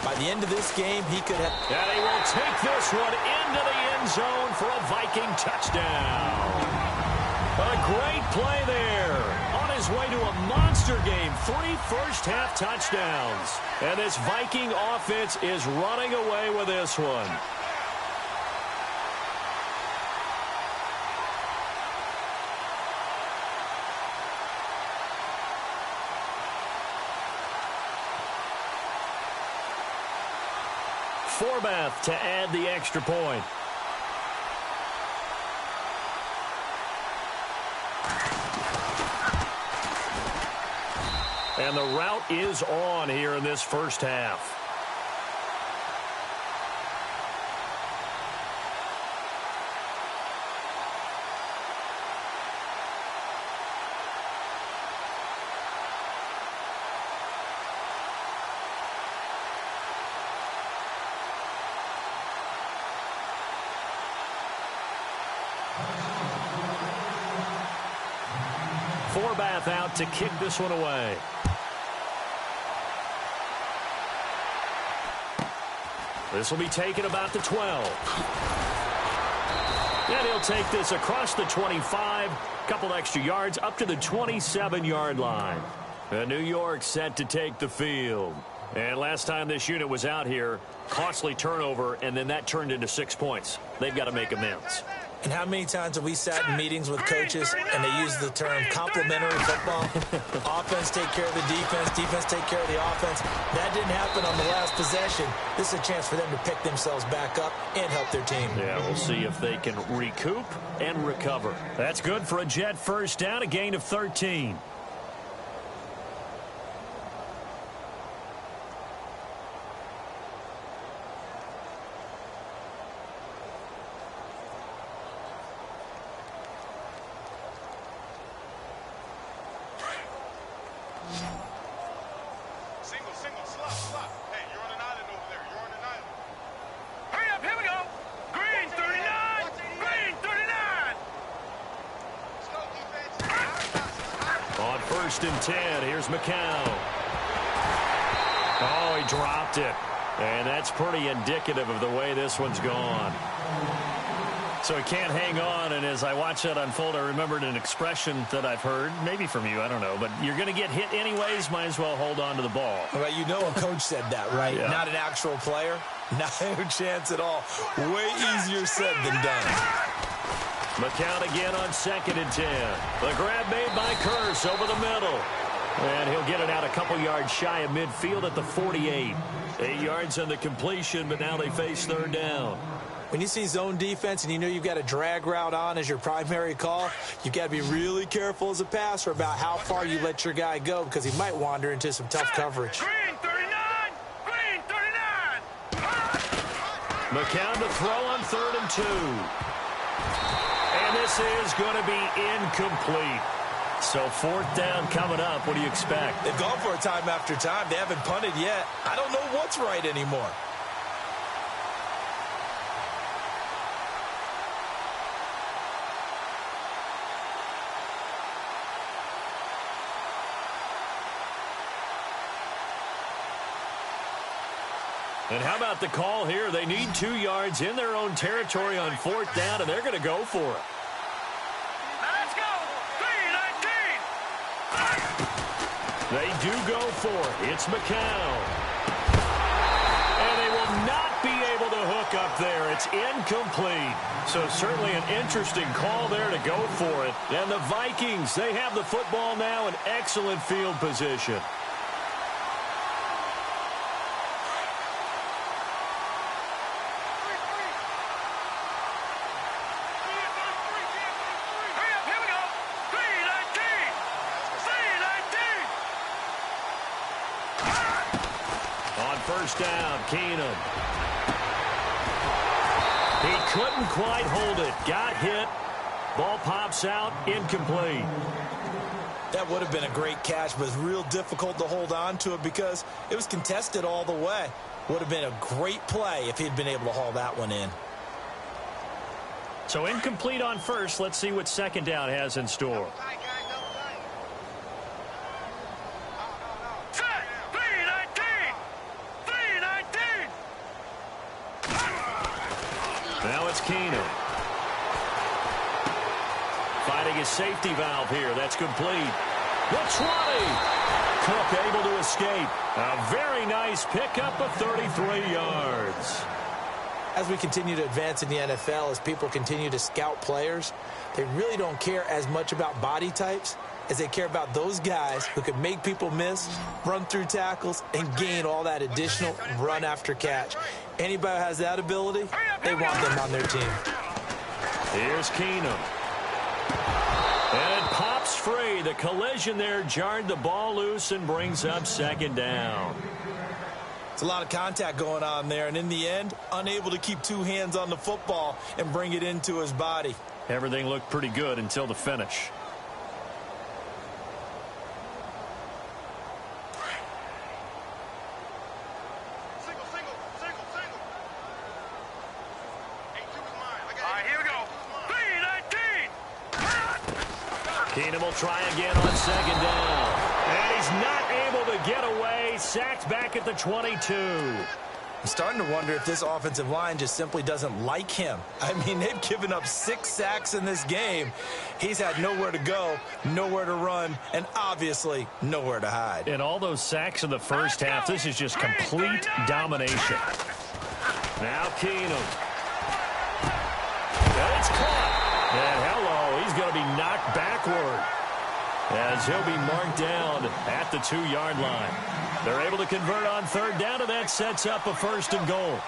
By the end of this game, he could have... And he will take this one into the end zone for a Viking touchdown. A great play there. On his way to a monster game. 3 first-half touchdowns. And this Viking offense is running away with this one. Forbath to add the extra point. And the route is on here in this first half. Forbath out to kick this one away. This will be taken about the 12. And he'll take this across the 25. Couple extra yards up to the 27-yard line. And New York set to take the field. And last time this unit was out here, costly turnover, and then that turned into 6 points. They've got to make amends. And how many times have we sat in meetings with coaches and they use the term complementary football? Offense take care of the defense, defense take care of the offense. That didn't happen on the last possession. This is a chance for them to pick themselves back up and help their team. Yeah, we'll see if they can recoup and recover. That's good for a Jet first down, a gain of 13. First and 10. Here's McCown. Oh, he dropped it. And that's pretty indicative of the way this one's gone. So he can't hang on, and as I watch that unfold, I remembered an expression that I've heard, maybe from you, I don't know, but you're going to get hit anyways, might as well hold on to the ball. Well, you know a coach said that, right? Yeah. Not an actual player. No chance at all. Way easier said than done. McCown again on 2nd and 10. The grab made by Curse over the middle. And he'll get it out a couple yards shy of midfield at the 48. 8 yards on the completion, but now they face 3rd down. When you see zone defense and you know you've got a drag route on as your primary call, you've got to be really careful as a passer about how far you let your guy go because he might wander into some tough coverage. Green 39! Green 39! McCown to throw on 3rd and 2. And this is going to be incomplete. So 4th down coming up. What do you expect? They've gone for it time after time. They haven't punted yet. I don't know what's right anymore. And how about the call here? They need 2 yards in their own territory on 4th down, and they're going to go for it. Now let's go! 3-19! They do go for it. It's McCown. And they will not be able to hook up there. it's incomplete. So certainly an interesting call there to go for it. And the Vikings, they have the football now in excellent field position. First down, Keenum. He couldn't quite hold it. Got hit. Ball pops out. Incomplete. That would have been a great catch, but it's real difficult to hold on to it because it was contested all the way. Would have been a great play if he'd been able to haul that one in. So incomplete on first. Let's see what second down has in store. Now it's Keenum. Finding his safety valve here. That's complete. The 20. Cook able to escape. A very nice pickup of 33 yards. As we continue to advance in the NFL, as people continue to scout players, they really don't care as much about body types as they care about those guys who can make people miss, run through tackles, and gain all that additional run after catch. Anybody who has that ability, they want them on their team. Here's Keenum. And it pops free. The collision there jarred the ball loose and brings up second down. It's a lot of contact going on there, and in the end, unable to keep two hands on the football and bring it into his body. Everything looked pretty good until the finish. Keenum will try again on second down. And he's not able to get away. Sacked back at the 22. I'm starting to wonder if this offensive line just simply doesn't like him. I mean, they've given up 6 sacks in this game. He's had nowhere to go, nowhere to run, and obviously nowhere to hide. And all those sacks in the first half, this is just complete domination. Now Keenum. And it's caught. And hello, he's going to be knocked backward as he'll be marked down at the 2-yard line. They're able to convert on third down, and that sets up a first and goal.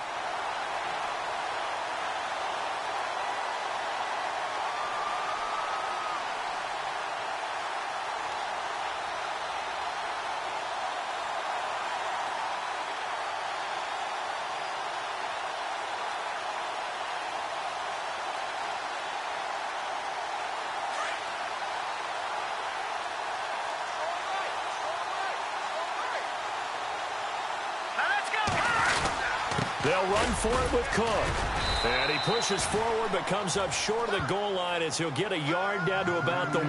They'll run for it with Cook. And he pushes forward but comes up short of the goal line as he'll get a yard down to about the 1.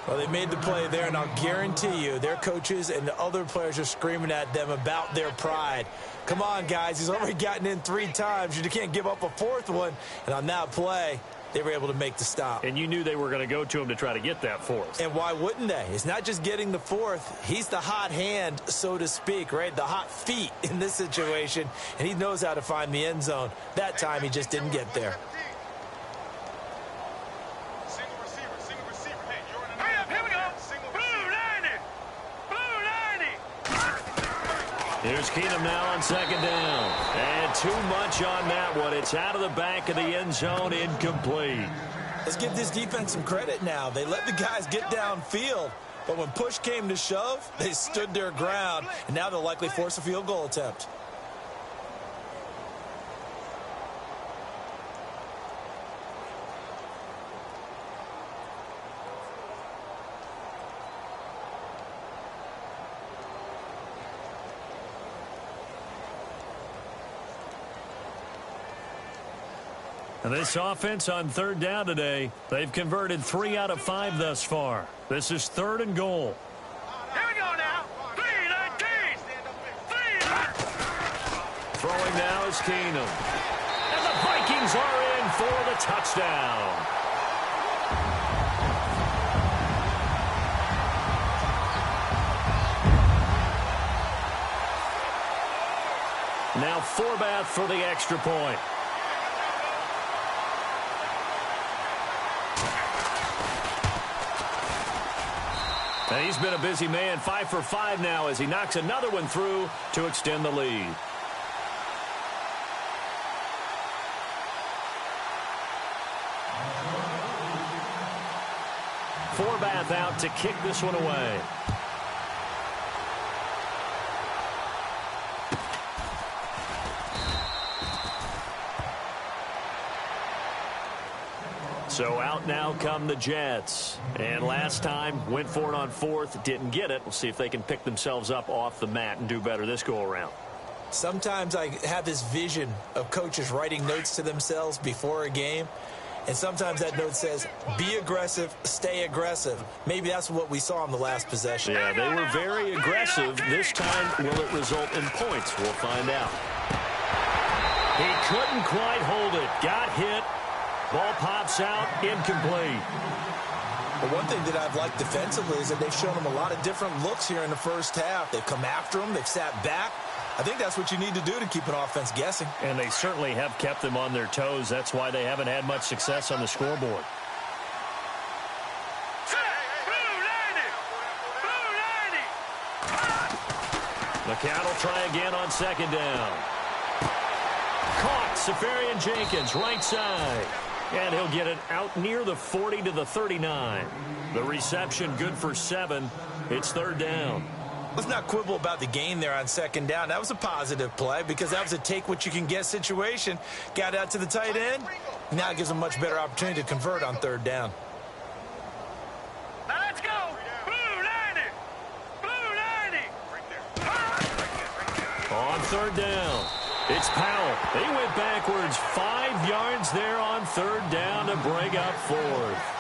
Well, they made the play there, and I'll guarantee you their coaches and the other players are screaming at them about their pride. Come on, guys. He's already gotten in 3 times. You can't give up a 4th one. And on that play, they were able to make the stop. And you knew they were going to go to him to try to get that 4th. And why wouldn't they? It's not just getting the 4th. He's the hot hand, so to speak, right? The hot feet in this situation. And he knows how to find the end zone. That time, he just didn't get there. Here's Keenum now on second down. And too much on that one. It's out of the back of the end zone, incomplete. Let's give this defense some credit now. They let the guys get downfield, but when push came to shove, they stood their ground, and now they'll likely force a field goal attempt. And this offense on third down today, they've converted 3 out of 5 thus far. This is 3rd and goal. Here we go now. 3-19. Throwing now is Keenum. And the Vikings are in for the touchdown. Now Now Forbath for the extra point. And he's been a busy man, 5 for 5 now as he knocks another one through to extend the lead. Forbath out to kick this one away. So out now come the Jets. And last time, went for it on fourth, didn't get it. We'll see if they can pick themselves up off the mat and do better this go-around. Sometimes I have this vision of coaches writing notes to themselves before a game. And sometimes that note says, be aggressive, stay aggressive. Maybe that's what we saw in the last possession. Yeah, they were very aggressive. This time, will it result in points? We'll find out. He couldn't quite hold it. Got hit. Ball pops out, incomplete. But one thing that I've liked defensively is that they've shown him a lot of different looks here in the first half. They've come after him. They've sat back. I think that's what you need to do to keep an offense guessing. And they certainly have kept them on their toes. That's why they haven't had much success on the scoreboard. McCown will try again on second down. Caught. Safarian Jenkins, right side. And he'll get it out near the 40 to the 39. The reception good for 7. It's third down. Let's not quibble about the gain there on second down. That was a positive play because that was a take-what-you-can-get situation. Got out to the tight end. Now it gives them a much better opportunity to convert on third down. Now let's go. Blue 90. Blue 90. On third down, it's Powell. He went backwards 5 yards there on third down to bring up fourth.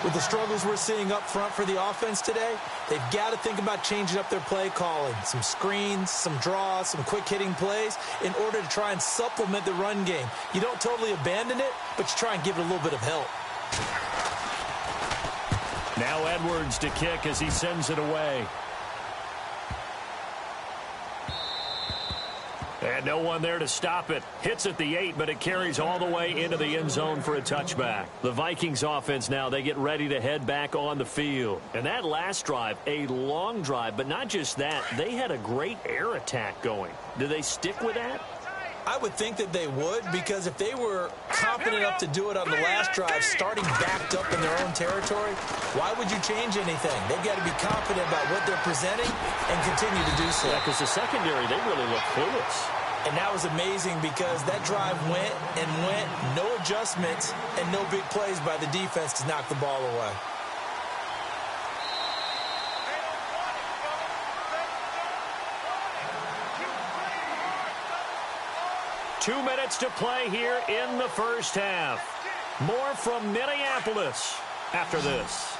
With the struggles we're seeing up front for the offense today, they've got to think about changing up their play calling. Some screens, some draws, some quick-hitting plays in order to try and supplement the run game. You don't totally abandon it, but you try and give it a little bit of help. Now Edwards to kick as he sends it away. And no one there to stop it. Hits at the 8, but it carries all the way into the end zone for a touchback. The Vikings offense now, they get ready to head back on the field. And that last drive, a long drive, but not just that. They had a great air attack going. Do they stick with that? I would think that they would, because if they were confident enough to do it on the last drive, starting backed up in their own territory, why would you change anything? They've got to be confident about what they're presenting and continue to do so. Yeah, because the secondary, they really look clueless. And that was amazing because that drive went and went, no adjustments, and no big plays by the defense to knock the ball away. Two minutes to play here in the first half. More from Minneapolis after this.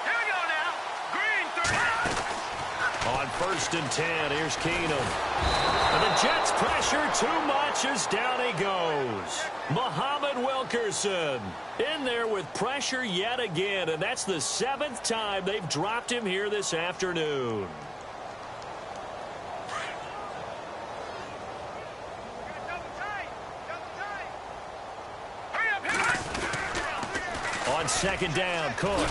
Here we go now. Green 3. On 1st and 10, here's Keenum. And the Jets pressure too much as down he goes. Muhammad Wilkerson in there with pressure yet again, and that's the 7th time they've dropped him here this afternoon. On second down, Cook.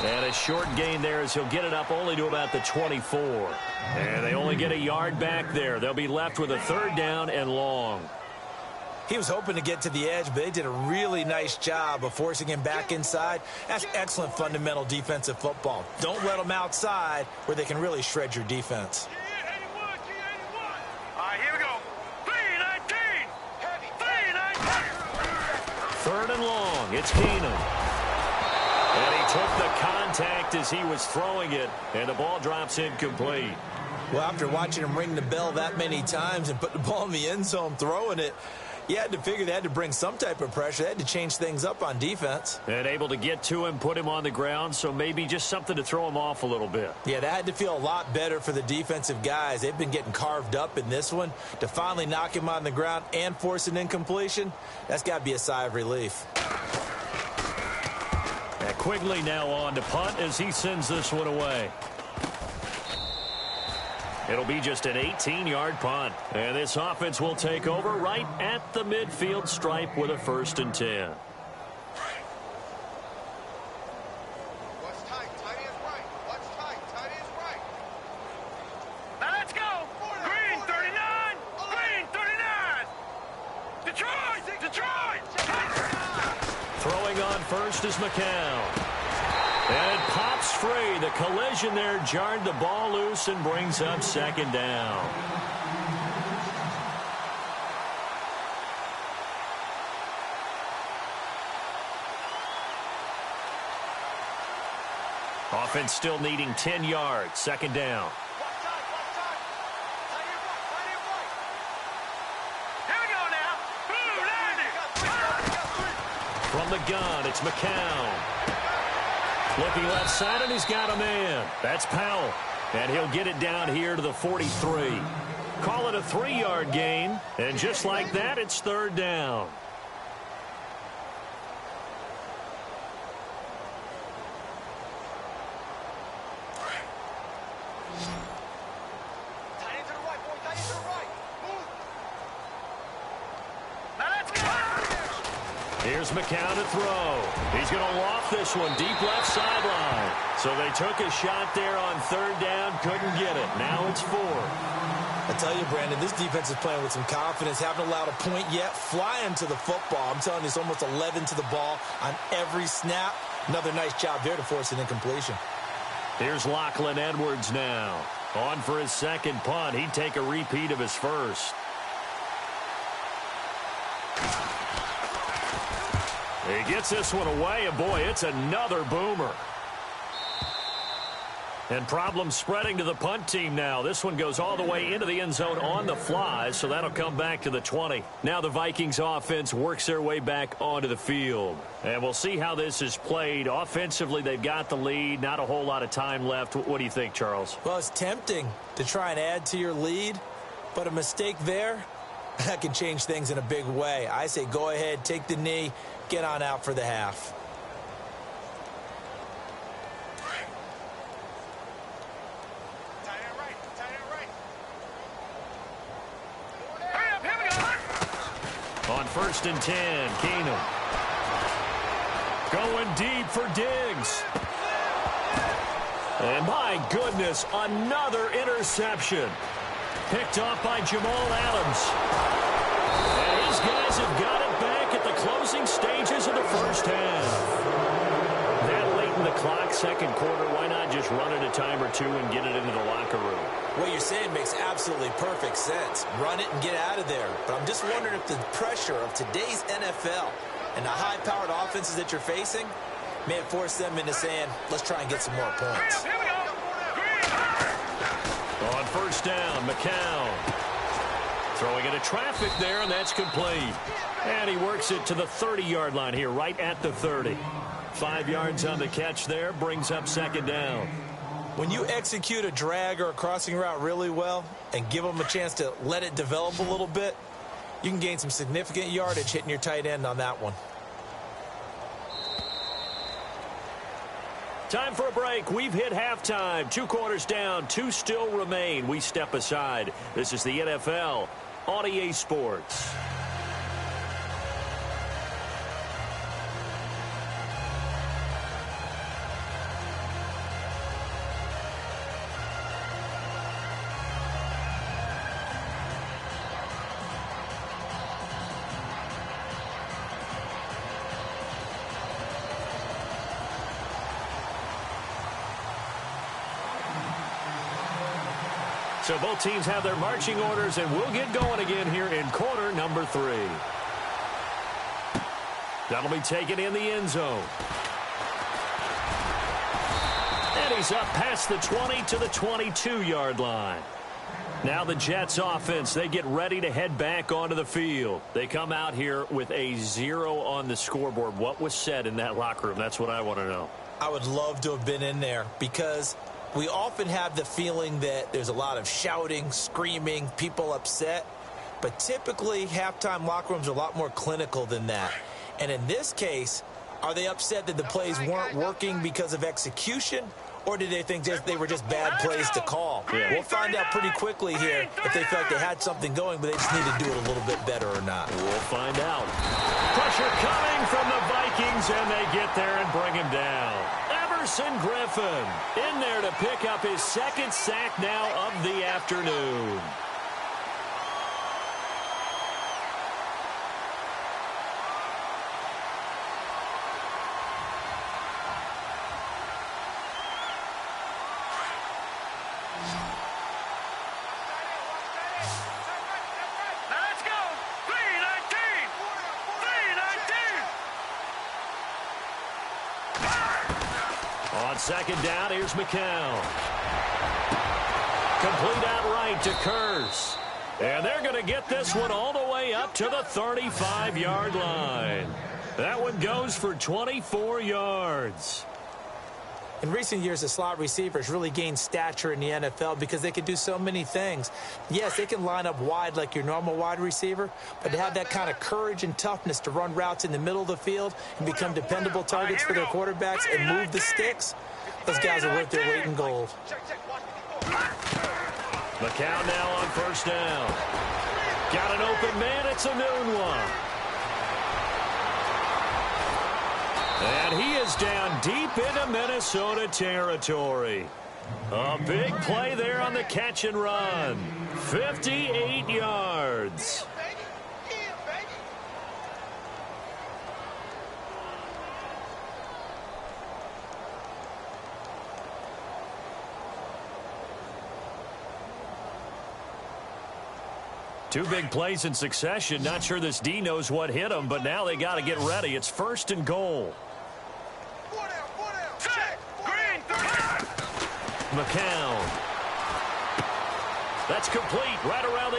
And a short gain there as he'll get it up only to about the 24. And they only get a yard back there. They'll be left with a third down and long. He was hoping to get to the edge, but they did a really nice job of forcing him back inside. That's excellent fundamental defensive football. Don't let them outside where they can really shred your defense. All right, here we go. 3-19. 3-19. Third and long. It's Keenum. And he took the contact as he was throwing it, and the ball drops incomplete. Well, after watching him ring the bell that many times and put the ball in the end zone throwing it, you had to figure they had to bring some type of pressure. They had to change things up on defense. And able to get to him, put him on the ground, so maybe just something to throw him off a little bit. Yeah, that had to feel a lot better for the defensive guys. They've been getting carved up in this one. To finally knock him on the ground and force an incompletion, that's got to be a sigh of relief. And Quigley now on to punt as he sends this one away. It'll be just an 18-yard punt. And this offense will take over right at the midfield stripe with a 1st and 10. What's tight? Tight is right. What's tight? Tight is right. Now let's go. Green 39. Green 39. Detroit. Detroit. Throwing on first is McCown. And it pops free. The collision there jarred the ball loose and brings up 2nd down. Offense still needing 10 yards. 2nd down. What's tight? What's tight? Tight is right. Tight is right. Here we go now. Blue, landing. From the gun, it's McCown. Looking left side, and he's got a man. That's Powell. And he'll get it down here to the 43. Call it a 3-yard gain. And just like that, it's 3rd down. Tight into the right, boy. Tight into the right. Move. Now let's go. Here's McCown to throw. He's going to loft this one deep left sideline. So they took a shot there on 3rd down, couldn't get it. Now it's 4. I tell you, Brandon, this defense is playing with some confidence. Haven't allowed a point yet. Flying to the football. I'm telling you, it's almost 11 to the ball on every snap. Another nice job there to force an incompletion. Here's Lachlan Edwards now. On for his 2nd punt. He'd take a repeat of his 1st. He gets this one away, and boy, it's another boomer. And problems spreading to the punt team now. This one goes all the way into the end zone on the fly, so that'll come back to the 20. Now the Vikings offense works their way back onto the field. And we'll see how this is played. Offensively, they've got the lead. Not a whole lot of time left. What do you think, Charles? Well, it's tempting to try and add to your lead, but a mistake there, that can change things in a big way. I say go ahead, take the knee, get on out for the half. Tight end right. Tight end right. Hurry up. Here we go. On 1st and 10, Keenum. Going deep for Diggs. And my goodness, another interception. Picked off by Jamal Adams. And his guys have got it back at the closing stages of the 1st half. That late in the clock, 2nd quarter, why not just run it a time or 2 and get it into the locker room? What you're saying makes absolutely perfect sense. Run it and get out of there. But I'm just wondering if the pressure of today's NFL and the high-powered offenses that you're facing may have forced them into saying, let's try and get some more points. Here we go. On 1st down, McCown. Throwing into traffic there, and that's complete. And he works it to the 30-yard line here, right at the 30. 5 yards on the catch there, brings up 2nd down. When you execute a drag or a crossing route really well and give them a chance to let it develop a little bit, you can gain some significant yardage hitting your tight end on that one. Time for a break. We've hit halftime. 2 quarters down. 2 still remain. We step aside. This is the NFL on EA Sports. So both teams have their marching orders, and we'll get going again here in quarter number 3. That'll be taken in the end zone. And he's up past the 20 to the 22-yard line. Now the Jets offense, they get ready to head back onto the field. They come out here with a 0 on the scoreboard. What was said in that locker room? That's what I want to know. I would love to have been in there because we often have the feeling that there's a lot of shouting, screaming, people upset. But typically, halftime locker rooms are a lot more clinical than that. And in this case, Are they upset that the plays weren't working because of execution? Or did they think they were just bad plays to call? Yeah. We'll find out pretty quickly here if they felt like they had something going, but they just need to do it a little bit better or not. We'll find out. Pressure coming from the Vikings, and they get there and bring him down. Everson Griffin in there to pick up his second sack now of the afternoon. On second down, here's McCown. Complete outright to Curse. And they're going to get this one all the way up to the 35-yard line. That one goes for 24 yards. In recent years, the slot receivers really gained stature in the NFL because they can do so many things. Yes, they can line up wide like your normal wide receiver, but to have that kind of courage and toughness to run routes in the middle of the field and become dependable targets for their quarterbacks and move the sticks, those guys are worth their weight in gold. McCown now on first down. Got an open man. It's a noon one. And he is down deep into Minnesota territory. A big play there on the catch and run. 58 yards. Two big plays in succession. Not sure this D knows what hit him, but now they got to get ready. It's first and goal. McCown. That's complete right around the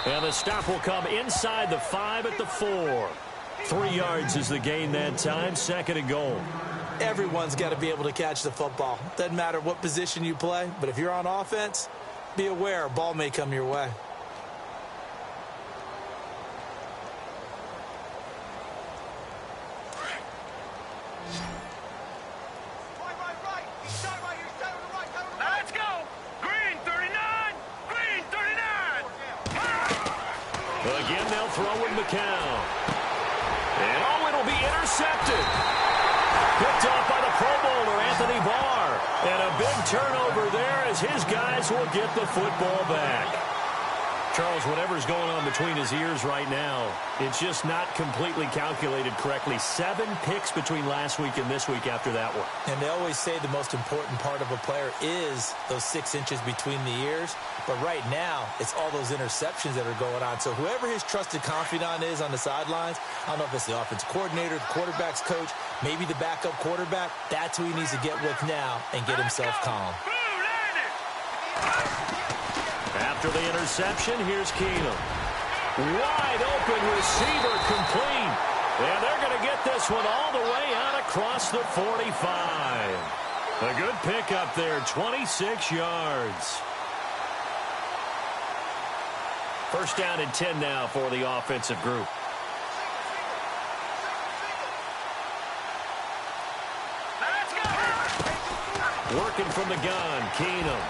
8. And the stop will come inside the 5 at the 4. 3 yards is the gain that time. Second and goal. Everyone's got to be able to catch the football. Doesn't matter what position you play, but if you're on offense, be aware a ball may come your way. Again, they'll throw with McCown. And, oh, it'll be intercepted. Picked off by the Pro Bowler, Anthony Barr. And a big turnover there as his guys will get the football back. Charles, whatever's going on between his ears right now, it's just not completely calculated correctly. 7 picks between last week and this week after that one. And they always say the most important part of a player is those 6 inches between the ears. But right now, it's all those interceptions that are going on. So whoever his trusted confidant is on the sidelines, I don't know if it's the offensive coordinator, the quarterback's coach, maybe the backup quarterback, that's who he needs to get with now and get himself calm. After the interception, here's Keenum. Wide open receiver complete. And they're going to get this one all the way out across the 45. A good pickup there, 26 yards. First down and 10 now for the offensive group. Working from the gun, Keenum.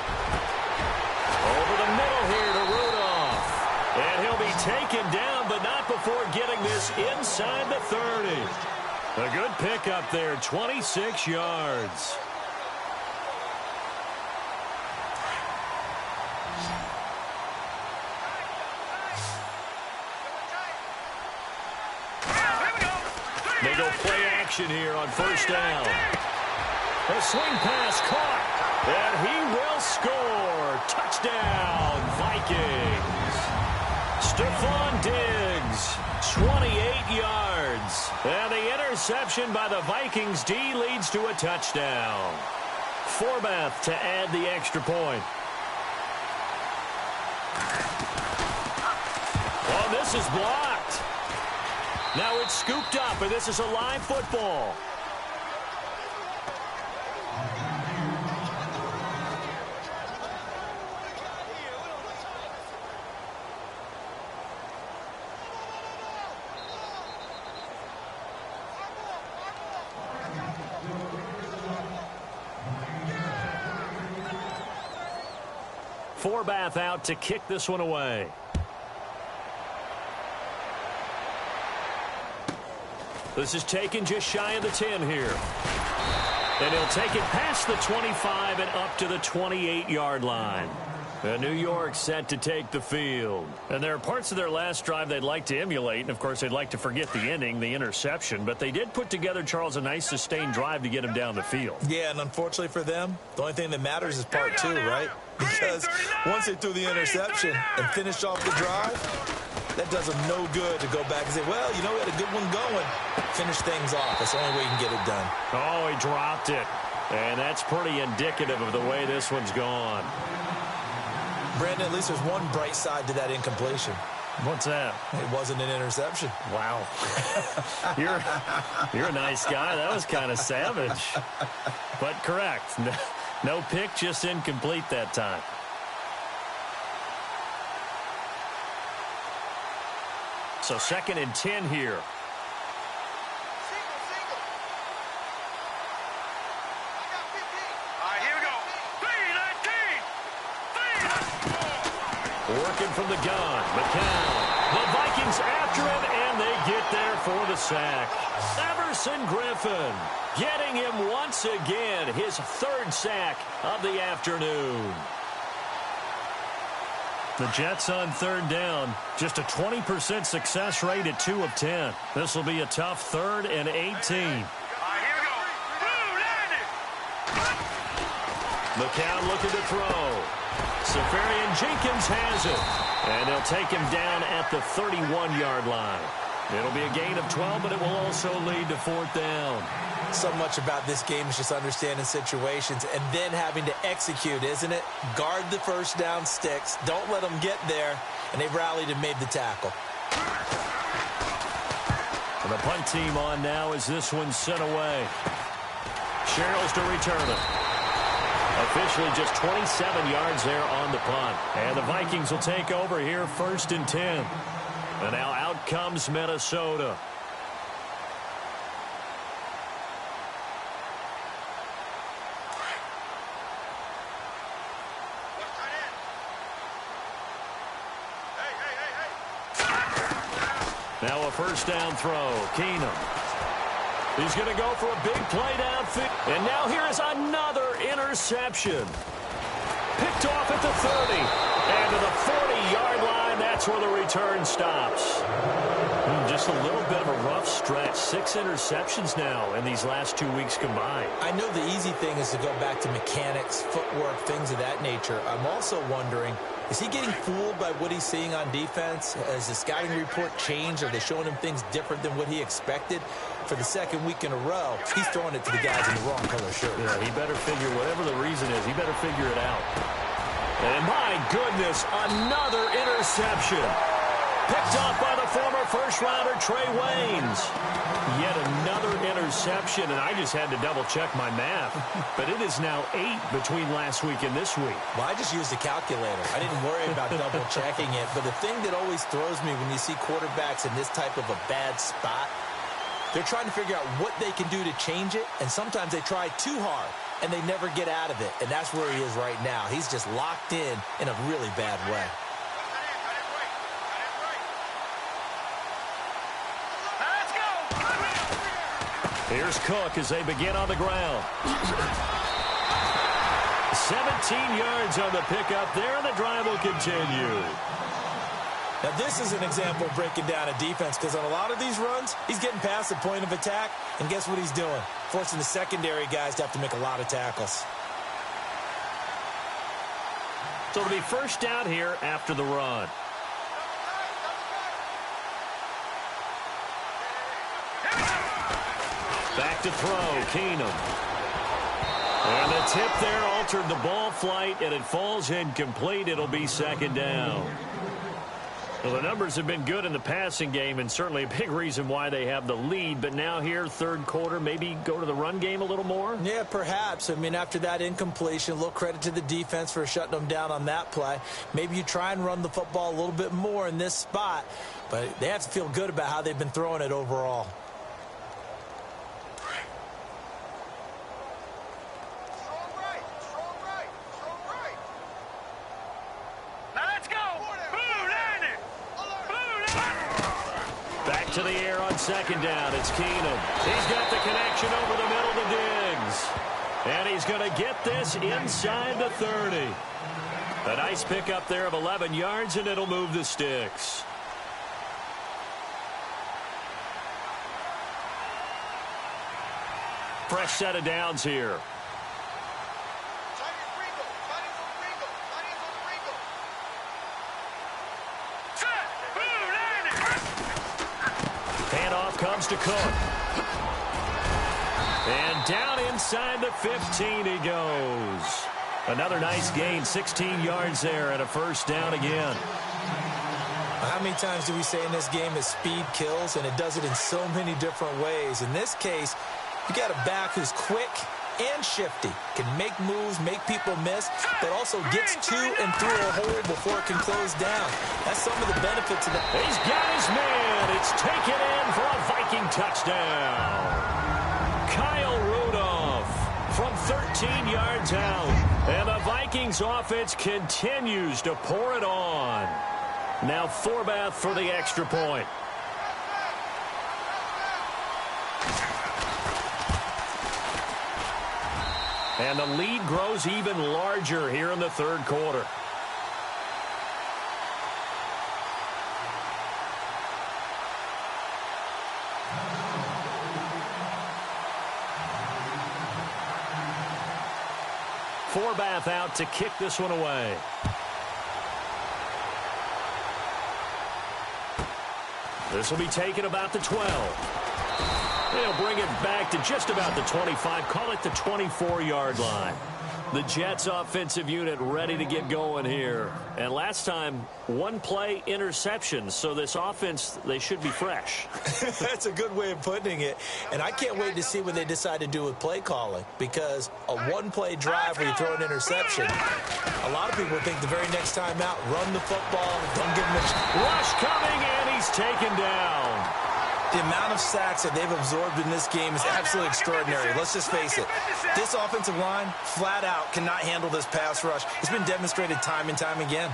Over the middle here to Rudolph. And he'll be taken down, but not before getting this inside the 30. A good pickup there, 26 yards. They go play action here on first down. A swing pass caught. And he will score. Touchdown, Vikings. Stephon Diggs, 28 yards. And the interception by the Vikings D leads to a touchdown. Forbath to add the extra point. Oh, this is blocked. Now it's scooped up, and this is a live football. Forbath out to kick this one away. This is taken just shy of the 10 here. And he'll take it past the 25 and up to the 28-yard line. And New York set to take the field. And there are parts of their last drive they'd like to emulate. And, of course, they'd like to forget the ending, the interception. But they did put together, Charles, a nice sustained drive to get him down the field. Yeah, and unfortunately for them, the only thing that matters is part two, right? Because once they threw the interception and finished off the drive, that does them no good to go back and say, well, you know, we had a good one going. Finish things off. That's the only way you can get it done. Oh, he dropped it. And that's pretty indicative of the way this one's gone. Brandon, at least there's one bright side to that incompletion. What's that? It wasn't an interception. Wow. You're a nice guy. That was kind of savage. But correct. No pick, just incomplete that time. So 2nd and 10 here. Working from the gun, McCown. The Vikings after him, and they get there for the sack. Everson Griffin getting him once again, his 3rd sack of the afternoon. The Jets on 3rd down, just a 20% success rate at 2 of 10. This will be a tough 3rd and 18. McCown looking to throw. Safarian Jenkins has it. And they'll take him down at the 31-yard line. It'll be a gain of 12, but it will also lead to 4th down. So much about this game is just understanding situations and then having to execute, isn't it? Guard the first down sticks. Don't let them get there. And they've rallied and made the tackle. And the punt team on now as this one's sent away. Sherrills to return it. Officially just 27 yards there on the punt. And the Vikings will take over here 1st and 10. And now out comes Minnesota. Now a 1st down throw. Keenum. He's going to go for a big play downfield. And now here is another interception. Picked off at the 30. And to the 40-yard line, that's where the return stops. Just a little bit of a rough stretch. 6 interceptions now in these last 2 weeks combined. I know the easy thing is to go back to mechanics, footwork, things of that nature. I'm also wondering, is he getting fooled by what he's seeing on defense? Has the scouting report changed? Are they showing him things different than what he expected? For the 2nd week in a row, he's throwing it to the guys in the wrong color shirt. Yeah, he better figure, whatever the reason is, he better figure it out. And my goodness, another interception. Picked up by the former first-rounder Trey Waynes. Yet another interception, and I just had to double-check my math. But it is now 8 between last week and this week. Well, I just used a calculator. I didn't worry about double-checking it. But the thing that always throws me when you see quarterbacks in this type of a bad spot, they're trying to figure out what they can do to change it, and sometimes they try too hard, and they never get out of it. And that's where he is right now. He's just locked in a really bad way. Here's Cook as they begin on the ground. 17 yards on the pickup there, and the drive will continue. Now, this is an example of breaking down a defense, because on a lot of these runs, he's getting past the point of attack, and guess what he's doing? Forcing the secondary guys to have to make a lot of tackles. So it'll be 1st down here after the run. Back to throw, Keenum. And the tip there altered the ball flight, and it falls incomplete. It'll be 2nd down. Well, the numbers have been good in the passing game, and certainly a big reason why they have the lead. But now here, 3rd quarter, maybe go to the run game a little more? Yeah, perhaps. I mean, after that incompletion, a little credit to the defense for shutting them down on that play. Maybe you try and run the football a little bit more in this spot. But they have to feel good about how they've been throwing it overall. to the air on second down. It's Keenum. He's got the connection over the middle to Diggs. And he's going to get this inside the 30. A nice pickup there of 11 yards, and it'll move the sticks. Fresh set of downs here. Handoff comes to Cook. And down inside the 15 he goes. Another nice gain, 16 yards there, and a first down again. How many times do we say in this game that speed kills, and it does it in so many different ways? In this case, you got a back who's quick and shifty, can make moves, make people miss, but also gets to and through a hole before it can close down. That's some of the benefits of that. He's got his man. It's taken in for a Viking touchdown. Kyle Rudolph from 13 yards out. And the Vikings offense continues to pour it on. Now Forbath for the extra point. And the lead grows even larger here in the third quarter. Forbath out to kick this one away. This will be taken about the 12. They'll bring it back to just about the 25. Call it the 24-yard line. The Jets offensive unit ready to get going here. And last time, one play interception. So this offense, they should be fresh. That's a good way of putting it. And I can't wait to see what they decide to do with play calling. Because a one-play drive where you throw an interception, a lot of people think the very next time out, run the football, don't give them a rush coming, and he's taken down. The amount of sacks that they've absorbed in this game is absolutely extraordinary. Let's just face it. This offensive line, flat out, cannot handle this pass rush. It's been demonstrated time and time again.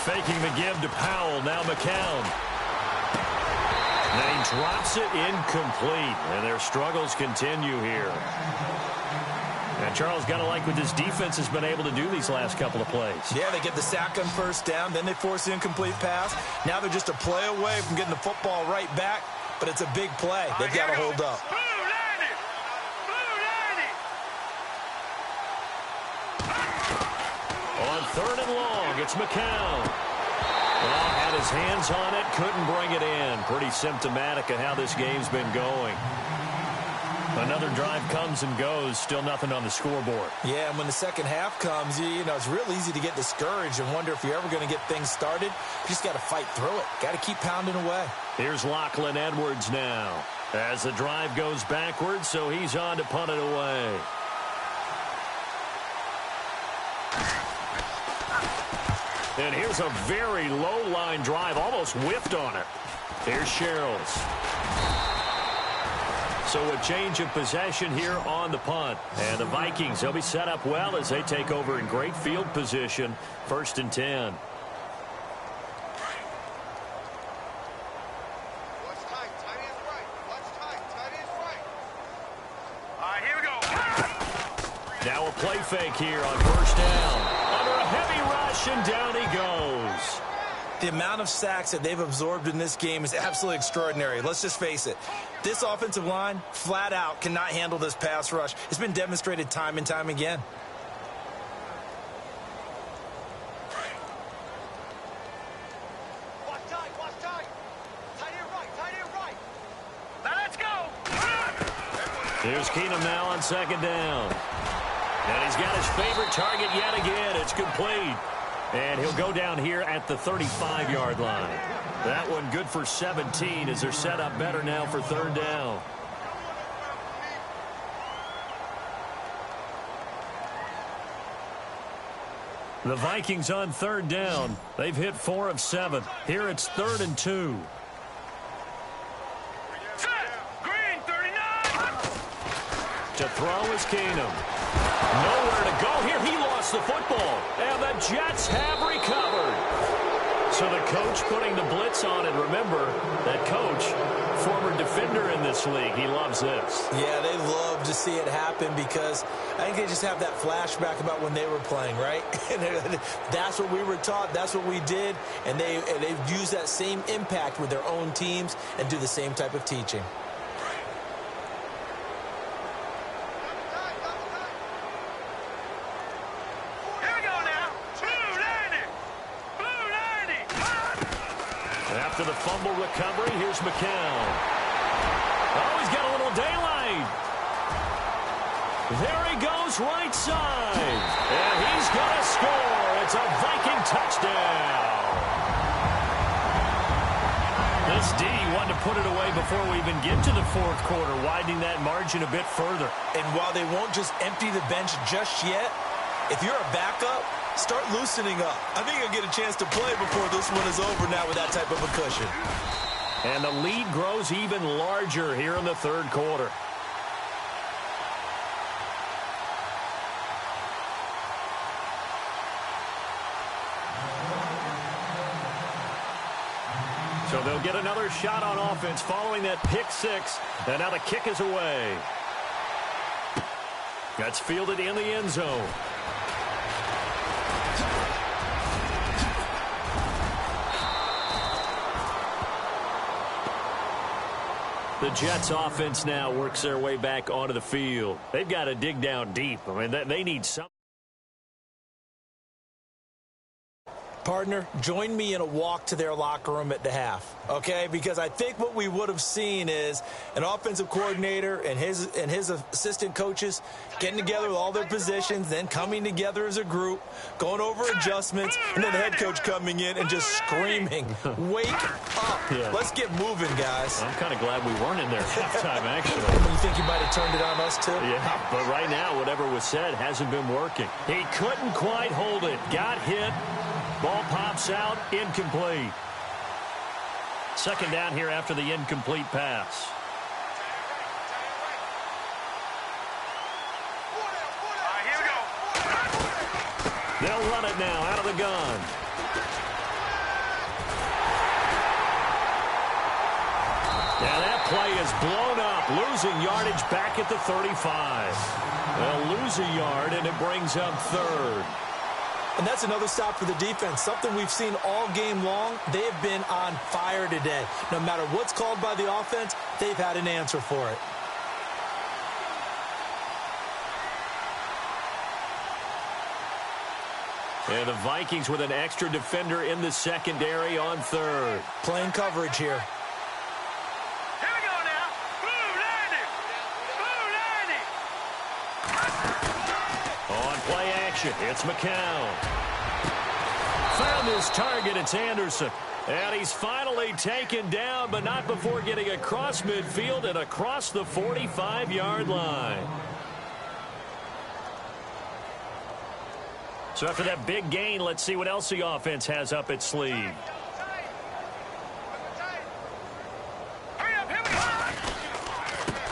Faking the give to Powell. Now McCown. Then he drops it incomplete. And their struggles continue here. And Charles, got to like what this defense has been able to do these last couple of plays. Yeah, they get the sack on first down, then they force the incomplete pass. Now they're just a play away from getting the football right back, but it's a big play. They've got to hold up. On third and long, it's McCown. Well, had his hands on it, couldn't bring it in. Pretty symptomatic of how this game's been going. Another drive comes and goes, still nothing on the scoreboard. Yeah, and when the second half comes, you know, it's real easy to get discouraged and wonder if you're ever going to get things started. You just got to fight through it. Got to keep pounding away. Here's Lachlan Edwards now as the drive goes backwards, so he's on to punt it away. And here's a very low-line drive, almost whiffed on it. Here's Sherrills. So a change of possession here on the punt. And the Vikings, they'll be set up well as they take over in great field position. 1st and 10. Watch tight. Tight is right. Watch tight. Tight is right. All right, here we go. Now a play fake here on first down. Under a heavy rush, and down he goes. The amount of sacks that they've absorbed in this game is absolutely extraordinary. Let's just face it. This offensive line, flat out, cannot handle this pass rush. It's been demonstrated time and time again. Watch tight. Watch tight. Tight end right. Tight end right. Now let's go. Here's Keenum now on second down. And he's got his favorite target yet again. It's complete. And he'll go down here at the 35-yard line. That one good for 17 as they're set up better now for third down. The Vikings on third down. They've hit 4 of 7. Here it's 3rd and 2. Green 39. To throw is Keenum. Nowhere to go here. He lost the football. And the Jets have recovered. So the coach putting the blitz on it. Remember, that coach, former defender in this league. He loves this. Yeah, they love to see it happen because I think they just have that flashback about when they were playing, right? That's what we were taught. That's what we did. And they've used that same impact with their own teams and do the same type of teaching. After the fumble recovery, here's McCown. Oh, he's got a little daylight. There he goes right side. And he's going to score. It's a Viking touchdown. This D wanted to put it away before we even get to the fourth quarter, widening that margin a bit further. And while they won't just empty the bench just yet, if you're a backup, start loosening up. I think you'll get a chance to play before this one is over now with that type of a cushion. And the lead grows even larger here in the third quarter. So they'll get another shot on offense following that pick six. And now the kick is away. That's fielded in the end zone. The Jets offense now works their way back onto the field. They've got to dig down deep. I mean, they need something. Partner, join me in a walk to their locker room at the half, okay? Because I think what we would have seen is an offensive coordinator and his assistant coaches getting together with all their positions, then coming together as a group, going over adjustments, and then the head coach coming in and just screaming, wake up. Yeah. Let's get moving, guys. I'm kind of glad we weren't in there at halftime, actually. You think you might have turned it on us, too? Yeah, but right now, whatever was said hasn't been working. He couldn't quite hold it. Got hit. Ball pops out, incomplete. Second down here after the incomplete pass. Here we go. They'll run it now out of the gun. Now that play is blown up, losing yardage back at the 35. They'll lose a yard, and it brings up third. And that's another stop for the defense, something we've seen all game long. They have been on fire today. No matter what's called by the offense, they've had an answer for it. And the Vikings with an extra defender in the secondary on third. Playing coverage here. Here we go now. Blue 90. Blue 90. On play action, it's McCown. Found his target, it's Anderson. And he's finally taken down, but not before getting across midfield and across the 45-yard line. So after that big gain, let's see what else the offense has up its sleeve.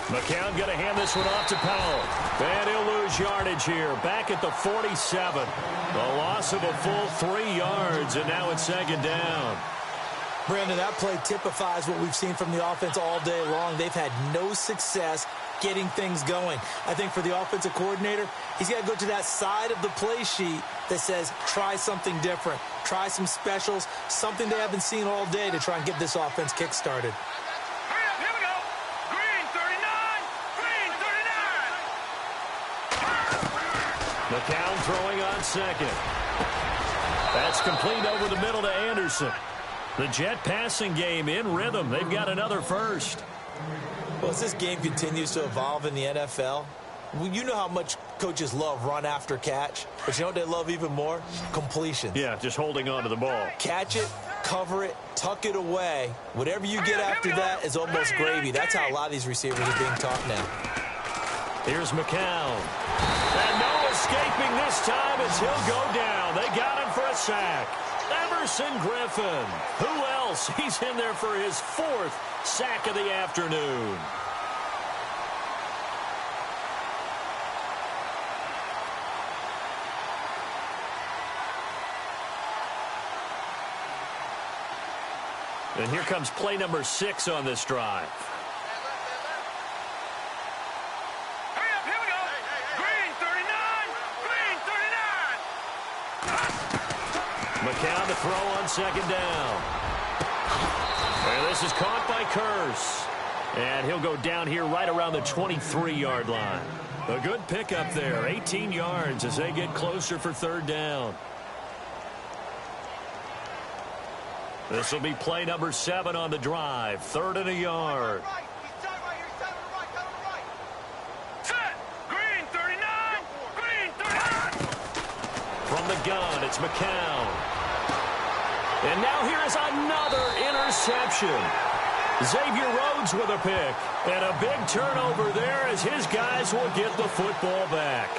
McCown going to hand this one off to Powell. And he'll lose yardage here. Back at the 47. A loss of a full 3 yards, and now it's second down. Brandon, that play typifies what we've seen from the offense all day long. They've had no success getting things going. I think for the offensive coordinator, he's got to go to that side of the play sheet that says try something different. Try some specials, something they haven't seen all day to try and get this offense kick-started. McCown throwing on second. That's complete over the middle to Anderson. The Jet passing game in rhythm. They've got another first. Well, as this game continues to evolve in the NFL, you know how much coaches love run after catch, but you know what they love even more? Completions. Yeah, just holding on to the ball. Catch it, cover it, tuck it away. Whatever you get after that is almost gravy. That's how a lot of these receivers are being taught now. Here's McCown. And no escaping this time as he'll go down. They got him for a sack. Everson Griffin. Who else? He's in there for his 4th sack of the afternoon. And here comes play number 6 on this drive. Hurry up, here we go. Green 39. Green 39. McCown to throw on second down. And this is caught by Curse. And he'll go down here right around the 23-yard line. A good pickup there, 18 yards as they get closer for third down. This will be play number 7 on the drive. 3rd and a yard. Set. Green 39. Green 39. From the gun, it's McCown. And now here is another interception. Xavier Rhodes with a pick. And a big turnover there as his guys will get the football back.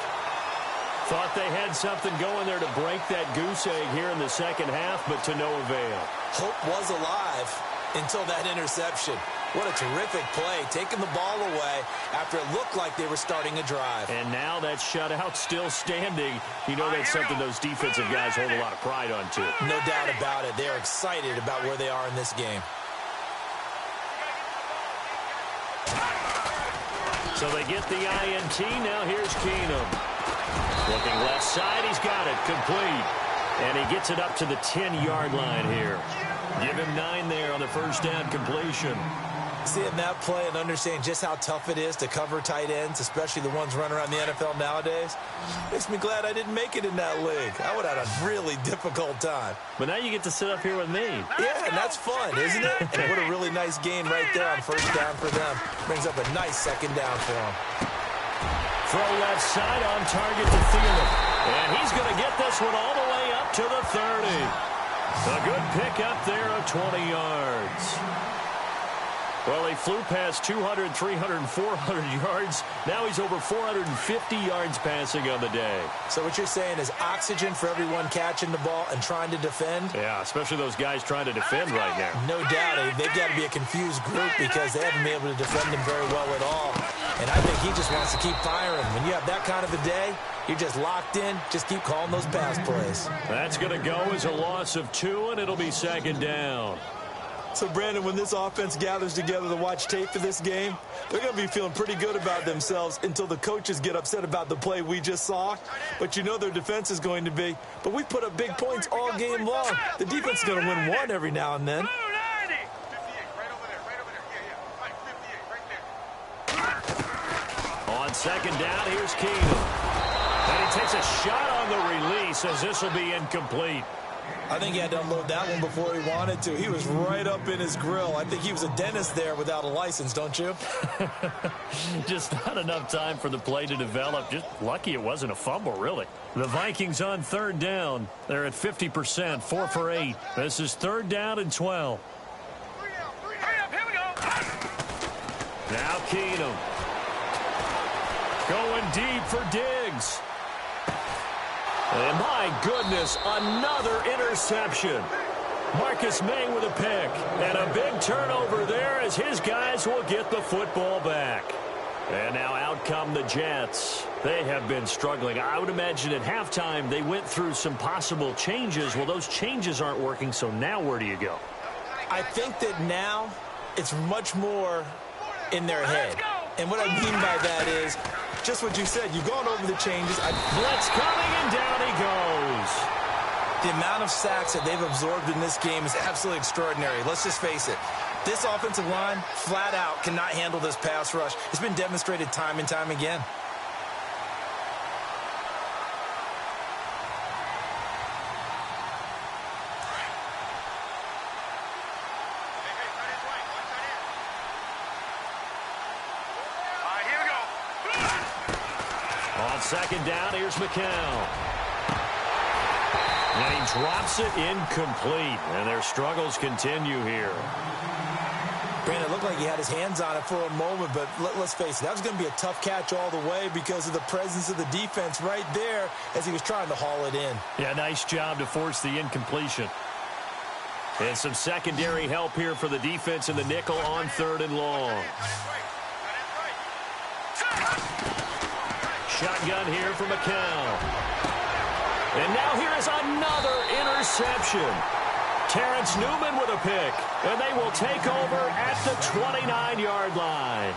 Thought they had something going there to break that goose egg here in the second half, but to no avail. Hope was alive until that interception. What a terrific play, taking the ball away after it looked like they were starting a drive. And now that shutout still standing. You know that's something those defensive guys hold a lot of pride on, too. No doubt about it. They're excited about where they are in this game. So they get the INT. Now here's Keenum. Looking left side, he's got it, complete. And he gets it up to the 10-yard line here. Give him 9 there on the first down completion. Seeing that play and understanding just how tough it is to cover tight ends, especially the ones running around the NFL nowadays, makes me glad I didn't make it in that league. I would have had a really difficult time. But now you get to sit up here with me. Yeah, and that's fun, isn't it? And what a really nice gain right there on first down for them. Brings up a nice second down for them. Throw left side on target to Thielen. And he's going to get this one all the way up to the 30. A good pick up there of 20 yards. Well, he flew past 200, 300, and 400 yards. Now he's over 450 yards passing on the day. So what you're saying is oxygen for everyone catching the ball and trying to defend? Yeah, especially those guys trying to defend right now. No doubt. They've got to be a confused group because they haven't been able to defend him very well at all. And I think he just wants to keep firing. When you have that kind of a day, you're just locked in. Just keep calling those pass plays. That's going to go as a loss of 2, and it'll be second down. So, Brandon, when this offense gathers together to watch tape for this game, they're going to be feeling pretty good about themselves until the coaches get upset about the play we just saw. But you know their defense is going to be. But we put up big points all game long. The defense is going to win one every now and then. On second down, here's Keenum. And he takes a shot on the release as this will be incomplete. I think he had to unload that one before he wanted to. He was right up in his grill. I think he was a dentist there without a license, don't you? Just not enough time for the play to develop. Just lucky it wasn't a fumble, really. The Vikings on third down. They're at 50%, 4 for 8. This is third down and 12. Hurry up, here we go. Now Keenum. Going deep for Diggs. And my goodness, another interception. Marcus May with a pick. And a big turnover there as his guys will get the football back. And now out come the Jets. They have been struggling. I would imagine at halftime they went through some possible changes. Well, those changes aren't working, so now where do you go? I think that now it's much more in their head. And what I mean by that is just what you said. You've gone over the changes. Blitz coming, and down he goes. The amount of sacks that they've absorbed in this game is absolutely extraordinary. Let's just face it. This offensive line, flat out, cannot handle this pass rush. It's been demonstrated time and time again. On second down, here's McCown. And he drops it incomplete. And their struggles continue here. Brandon, it looked like he had his hands on it for a moment, but let's face it, that was going to be a tough catch all the way because of the presence of the defense right there as he was trying to haul it in. Yeah, nice job to force the incompletion. And some secondary help here for the defense in the nickel on third and long. Shotgun here for McCown. And now here is another interception. Terrence Newman with a pick. And they will take over at the 29-yard line.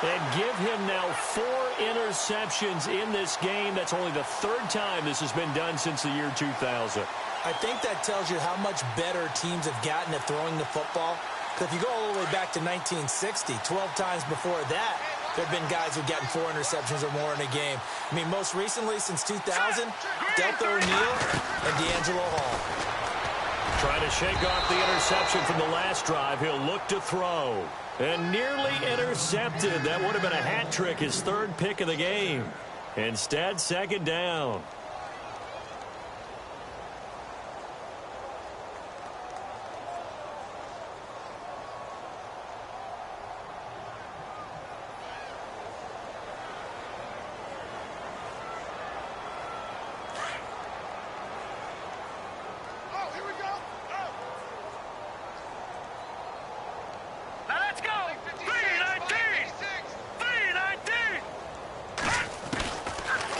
And give him now 4 interceptions in this game. That's only the 3rd time this has been done since the year 2000. I think that tells you how much better teams have gotten at throwing the football. Because if you go all the way back to 1960, 12 times before that, there have been guys who've gotten 4 interceptions or more in a game. I mean, most recently, since 2000, Delta O'Neal and D'Angelo Hall. Trying to shake off the interception from the last drive. He'll look to throw. And nearly intercepted. That would have been a hat trick, his 3rd pick of the game. Instead, 2nd down.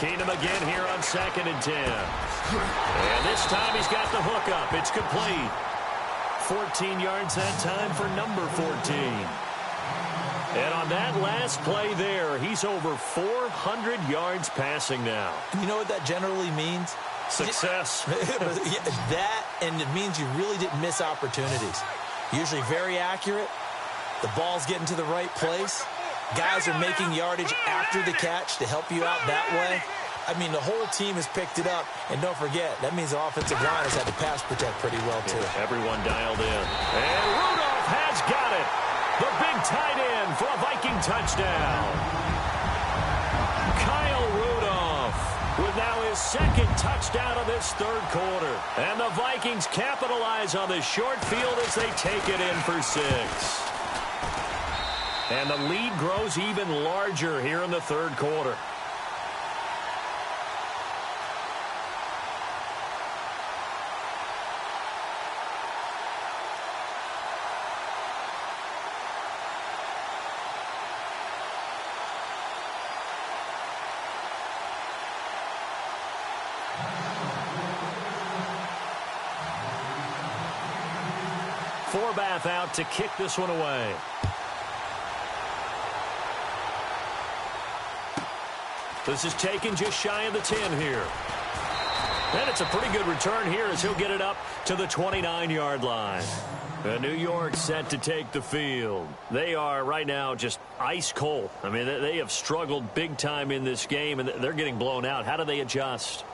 Keenum again here on 2nd and 10. And this time he's got the hook up. It's complete. 14 yards that time for number 14. And on that last play there, he's over 400 yards passing now. You know what that generally means? Success. That, and it means you really didn't miss opportunities. Usually very accurate. The ball's getting to the right place. Guys are making yardage after the catch to help you out that way. I mean, the whole team has picked it up. And don't forget, that means the offensive line has had to pass protect pretty well, too. Yeah, everyone dialed in. And Rudolph has got it. The big tight end for a Viking touchdown. Kyle Rudolph with now his 2nd touchdown of this 3rd quarter. And the Vikings capitalize on this short field as they take it in for 6. And the lead grows even larger here in the 3rd quarter. Forbath out to kick this one away. This is taken just shy of the 10 here. And it's a pretty good return here as he'll get it up to the 29-yard line. New York set to take the field. They are right now just ice cold. I mean, they have struggled big time in this game, and they're getting blown out. How do they adjust?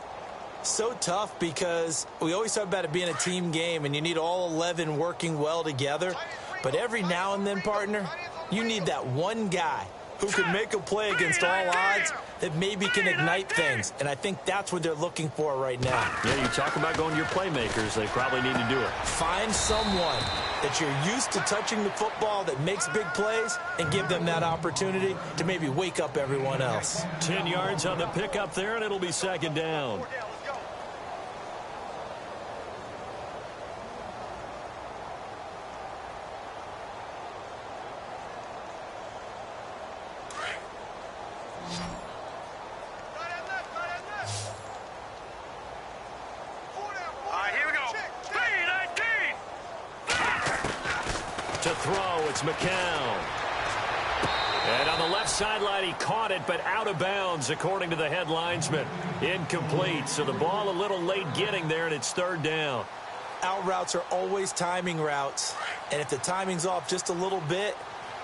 So tough because we always talk about it being a team game, and you need all 11 working well together. But every now and then, partner, you need that one guy who can make a play against all odds that maybe can ignite things. And I think that's what they're looking for right now. Yeah, you talk about going to your playmakers. They probably need to do it. Find someone that you're used to touching the football that makes big plays and give them that opportunity to maybe wake up everyone else. 10 yards on the pickup there, and it'll be 2nd down. To throw, it's McCown. And on the left sideline, he caught it, but out of bounds, according to the head linesman. Incomplete, so the ball a little late getting there, and it's 3rd down. Out routes are always timing routes, and if the timing's off just a little bit,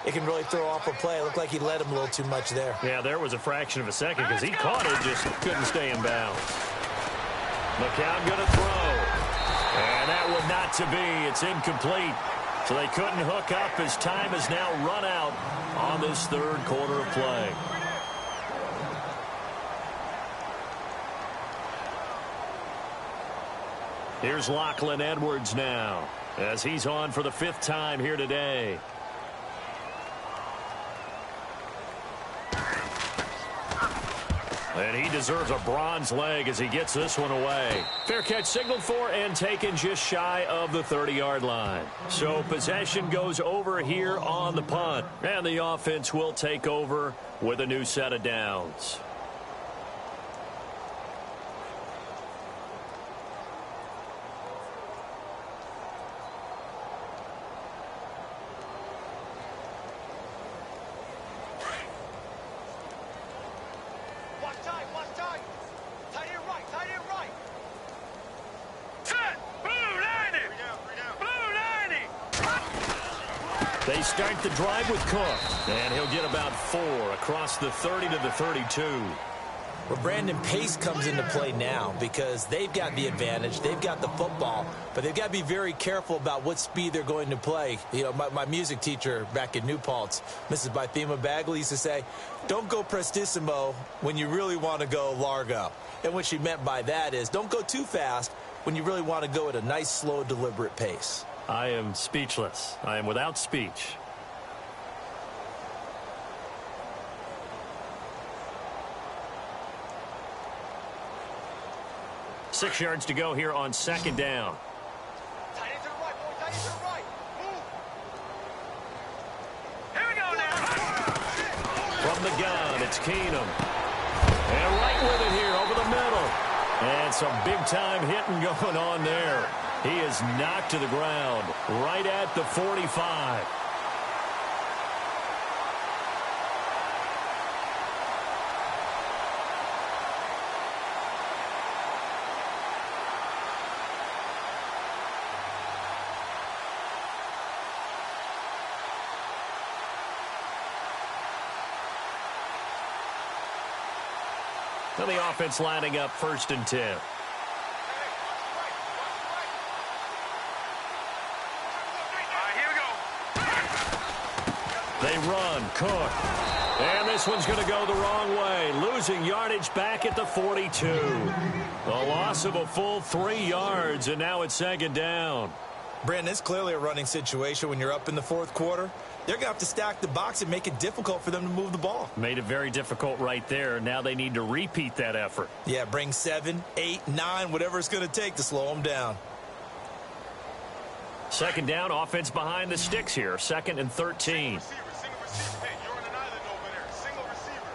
it can really throw off a play. It looked like he led him a little too much there. Yeah, there was a fraction of a second because he caught it, just couldn't stay in bounds. McCown going to throw. And that one not to be. It's incomplete. So they couldn't hook up as time has now run out on this 3rd quarter of play. Here's Lachlan Edwards now as he's on for the 5th time here today. And he deserves a bronze leg as he gets this one away. Fair catch signaled for and taken just shy of the 30-yard line. So possession goes over here on the punt. And the offense will take over with a new set of downs. They start the drive with Cook, and he'll get about 4 across the 30 to the 32. Well, Brandon, pace comes into play now because they've got the advantage. They've got the football, but they've got to be very careful about what speed they're going to play. You know, my music teacher back in New Paltz, Mrs. Bythema Bagley, used to say, don't go prestissimo when you really want to go largo. And what she meant by that is don't go too fast when you really want to go at a nice, slow, deliberate pace. I am speechless. I am without speech. Six yards to go here on second down. Tight end to the right, boys. Tight end to the right. Move. Here we go now. From the gun, it's Keenum. And right with it here over the middle. And some big-time hitting going on there. He is knocked to the ground right at the 45. And the offense lining up 1st and 10. They run, Cook. And this one's going to go the wrong way. Losing yardage back at the 42. The loss of a full 3 yards, and now it's second down. Brandon, it's clearly a running situation when you're up in the 4th quarter. They're going to have to stack the box and make it difficult for them to move the ball. Made it very difficult right there. Now they need to repeat that effort. Yeah, bring 7, 8, 9, whatever it's going to take to slow them down. Second down, offense behind the sticks here. 2nd and 13. Hey, you're on an island over there. Single receiver.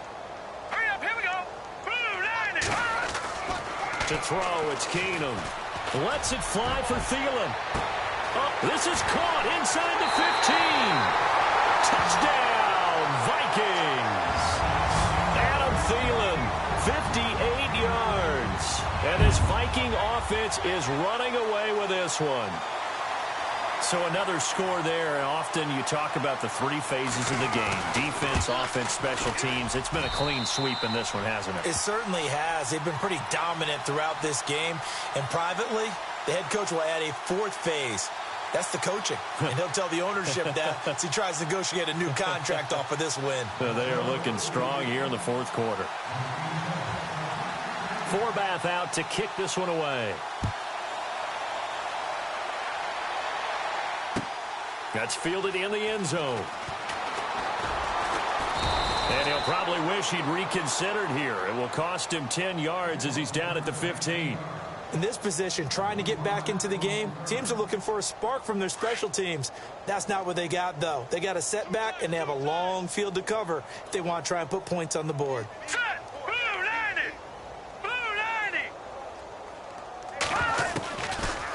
Hurry up, here we go. Blue 90. To throw, it's Keenum. Lets it fly for Thielen. Oh, this is caught inside the 15. Touchdown, Vikings. Adam Thielen, 58 yards. And this Viking offense is running away with this one. So another score there, and often you talk about the 3 phases of the game. Defense, offense, special teams. It's been a clean sweep in this one, hasn't it? It certainly has. They've been pretty dominant throughout this game. And privately, the head coach will add a 4th phase. That's the coaching. And he'll tell the ownership that as he tries to negotiate a new contract off of this win. They are looking strong here in the 4th quarter. Forbath out to kick this one away. That's fielded in the end zone. And he'll probably wish he'd reconsidered here. It will cost him 10 yards as he's down at the 15. In this position, trying to get back into the game, teams are looking for a spark from their special teams. That's not what they got, though. They got a setback, and they have a long field to cover if they want to try and put points on the board. Set. Blue 90. Blue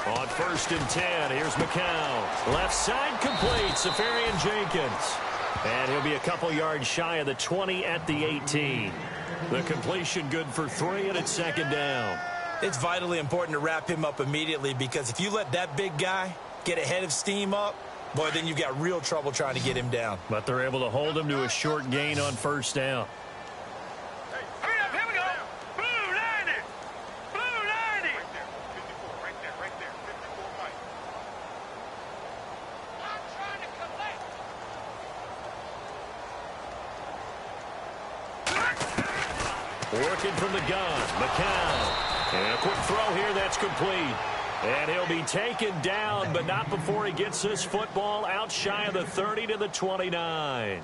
90. On 1st and 10, here's McCown. Left side complete, Safarian Jenkins. And he'll be a couple yards shy of the 20 at the 18. The completion good for 3, and it's 2nd down. It's vitally important to wrap him up immediately because if you let that big guy get a head of steam up, boy, then you've got real trouble trying to get him down. But they're able to hold him to a short gain on 1st down. Hey, hurry up, here we go. Blue 90. Blue 90. Right there, 54, right there, 54 right. I'm trying to collect. Working from the gun, McCown. And a quick throw here, that's complete. And he'll be taken down, but not before he gets this football out shy of the 30 to the 29.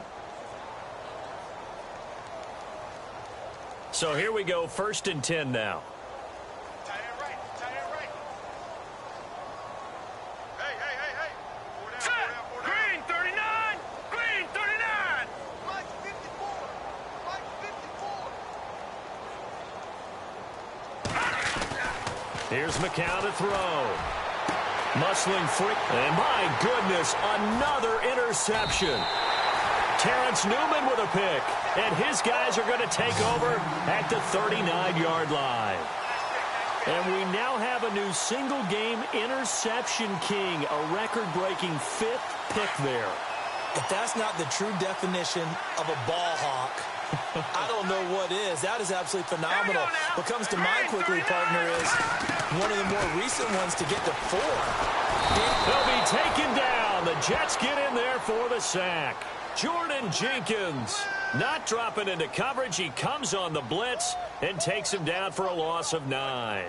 So here we go, 1st and 10 now. Tight end right, tight end right. Hey. Four down. Green 39. Green 39. Mike's 54. Mike's 54. Here's McCown to throw. Muscling free. And my goodness, another interception. Terrence Newman with a pick. And his guys are going to take over at the 39-yard line. And we now have a new single-game interception king, a record-breaking 5th pick there. If that's not the true definition of a ball hawk, I don't know what is. That is absolutely phenomenal. What comes to mind quickly, partner, is one of the more recent ones to get to 4. They'll be taken down. The Jets get in there for the sack. Jordan Jenkins not dropping into coverage. He comes on the blitz and takes him down for a loss of 9.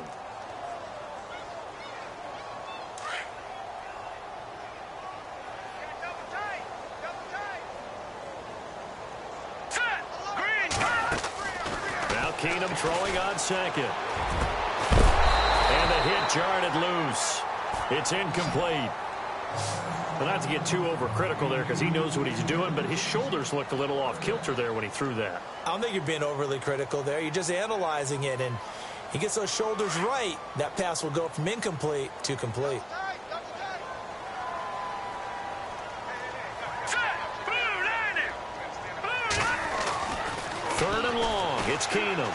Now Keenum throwing on second. And the hit jarred it loose. It's incomplete. Well, not to get too overcritical there because he knows what he's doing, but his shoulders looked a little off kilter there when he threw that. I don't think you're being overly critical there. You're just analyzing it, and he gets those shoulders right. That pass will go from incomplete to complete. Third and long. It's Keenum.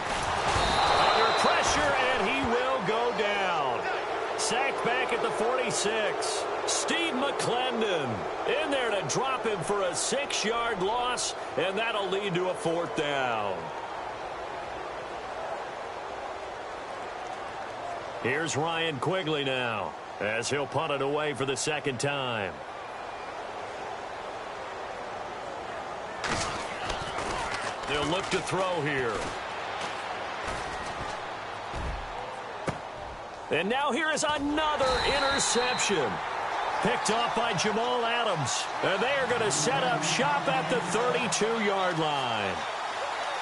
Under pressure, and he will go down. Sacked back at the 46. Steve McClendon in there to drop him for a 6-yard loss, and that'll lead to a 4th down. Here's Ryan Quigley now as he'll punt it away for the 2nd time. They'll look to throw here. And now here is another interception. Picked off by Jamal Adams. And they are going to set up shop at the 32-yard line.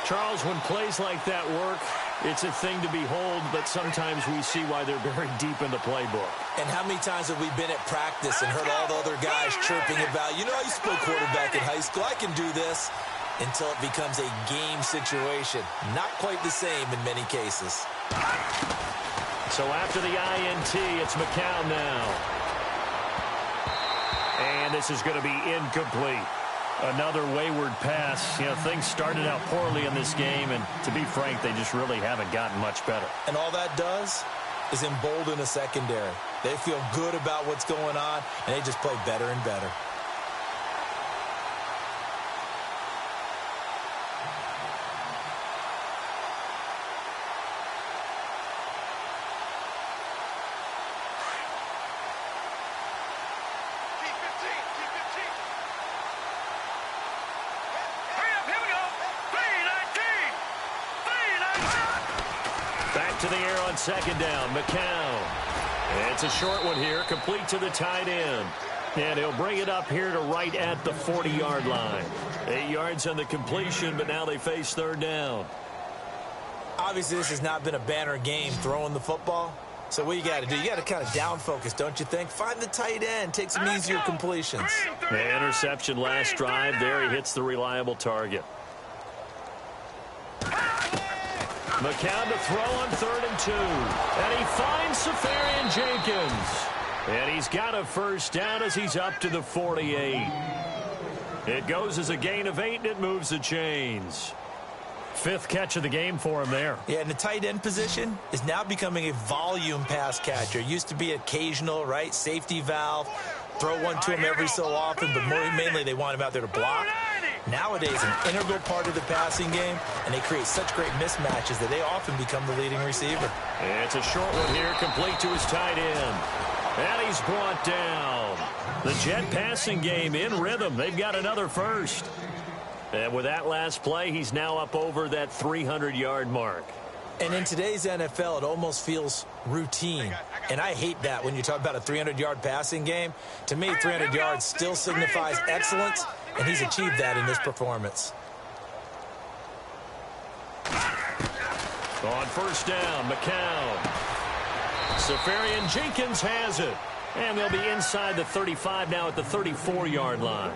Charles, when plays like that work, it's a thing to behold, but sometimes we see why they're very deep in the playbook. And how many times have we been at practice and heard all the other guys chirping about, you know, I used to play quarterback in high school, I can do this, until it becomes a game situation. Not quite the same in many cases. So after the INT, it's McCown now. And this is going to be incomplete. Another wayward pass. You know, things started out poorly in this game, and to be frank, they just really haven't gotten much better. And all that does is embolden a secondary. They feel good about what's going on, and they just play better and better. To the air on 2nd down, McCown. And it's a short one here, complete to the tight end. And he'll bring it up here to right at the 40-yard line. 8 yards on the completion, but now they face 3rd down. Obviously, this has not been a banner game throwing the football. So what you got to do, you got to kind of down focus, don't you think? Find the tight end, take some easier completions. The interception last drive there. He hits the reliable target. McCown to throw on 3rd and 2. And he finds Safarian Jenkins. And he's got a 1st down as he's up to the 48. It goes as a gain of 8, and it moves the chains. 5th catch of the game for him there. Yeah, and the tight end position is now becoming a volume pass catcher. Used to be occasional, right? Safety valve. Throw one to him every so often, but mainly they want him out there to block. Nowadays, an integral part of the passing game, and they create such great mismatches that they often become the leading receiver. And it's a short one here, complete to his tight end. And he's brought down. The Jet passing game in rhythm. They've got another 1st. And with that last play, he's now up over that 300-yard mark. And in today's NFL, it almost feels routine. And I hate that when you talk about a 300-yard passing game. To me, 300 yards still signifies excellence, and he's achieved that in this performance. On 1st down, McCown. Safarian Jenkins has it. And they'll be inside the 35 now at the 34-yard line.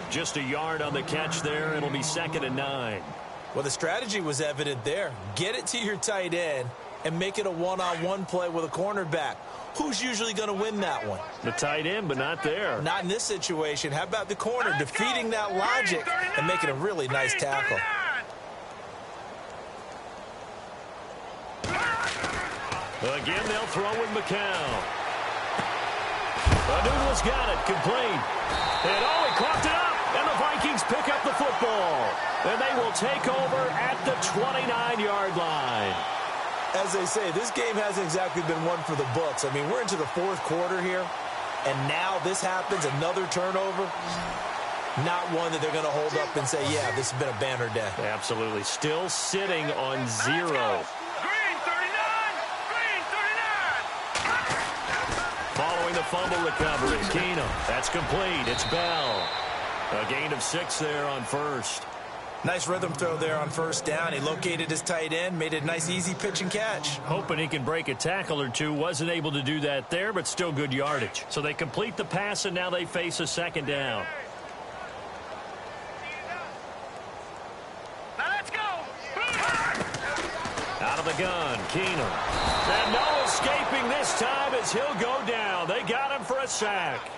Just a yard on the catch there. It'll be 2nd and 9. Well, the strategy was evident there. Get it to your tight end and make it a one-on-one play with a cornerback. Who's usually going to win that one? The tight end, but not there. Not in this situation. How about the corner defeating that logic and making a really nice tackle? Again, they'll throw with McCown. Noodle's got it, complete. And he coughed it up. And the Vikings pick up the football. And they will take over at the 29-yard line. As they say, this game hasn't exactly been one for the books. I mean, we're into the fourth quarter here, and now this happens, another turnover. Not one that they're going to hold up and say, yeah, this has been a banner day. Absolutely. Still sitting on 0. Green 39! Green 39! Following the fumble recovery, Keenum. That's complete. It's Bell. A gain of 6 there on first. Nice rhythm throw there on first down. He located his tight end, made it a nice, easy pitch and catch. Hoping he can break a tackle or two. Wasn't able to do that there, but still good yardage. So they complete the pass, and now they face a second down. Now let's go! Out of the gun, Keenum. And no escaping this time as he'll go down. They got him for a sack.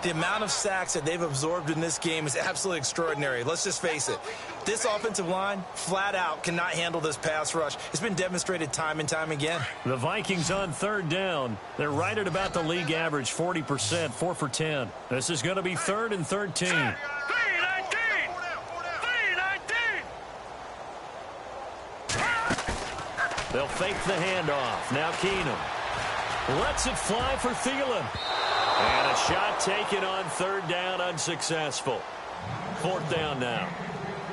The amount of sacks that they've absorbed in this game is absolutely extraordinary. Let's just face it. This offensive line, flat out, cannot handle this pass rush. It's been demonstrated time and time again. The Vikings on third down. They're right at about the league average, 40%, 4 for 10. This is going to be 3rd and 13. 319! 319! They'll fake the handoff. Now Keenum lets it fly for Thielen. And a shot taken on third down, unsuccessful. 4th down now.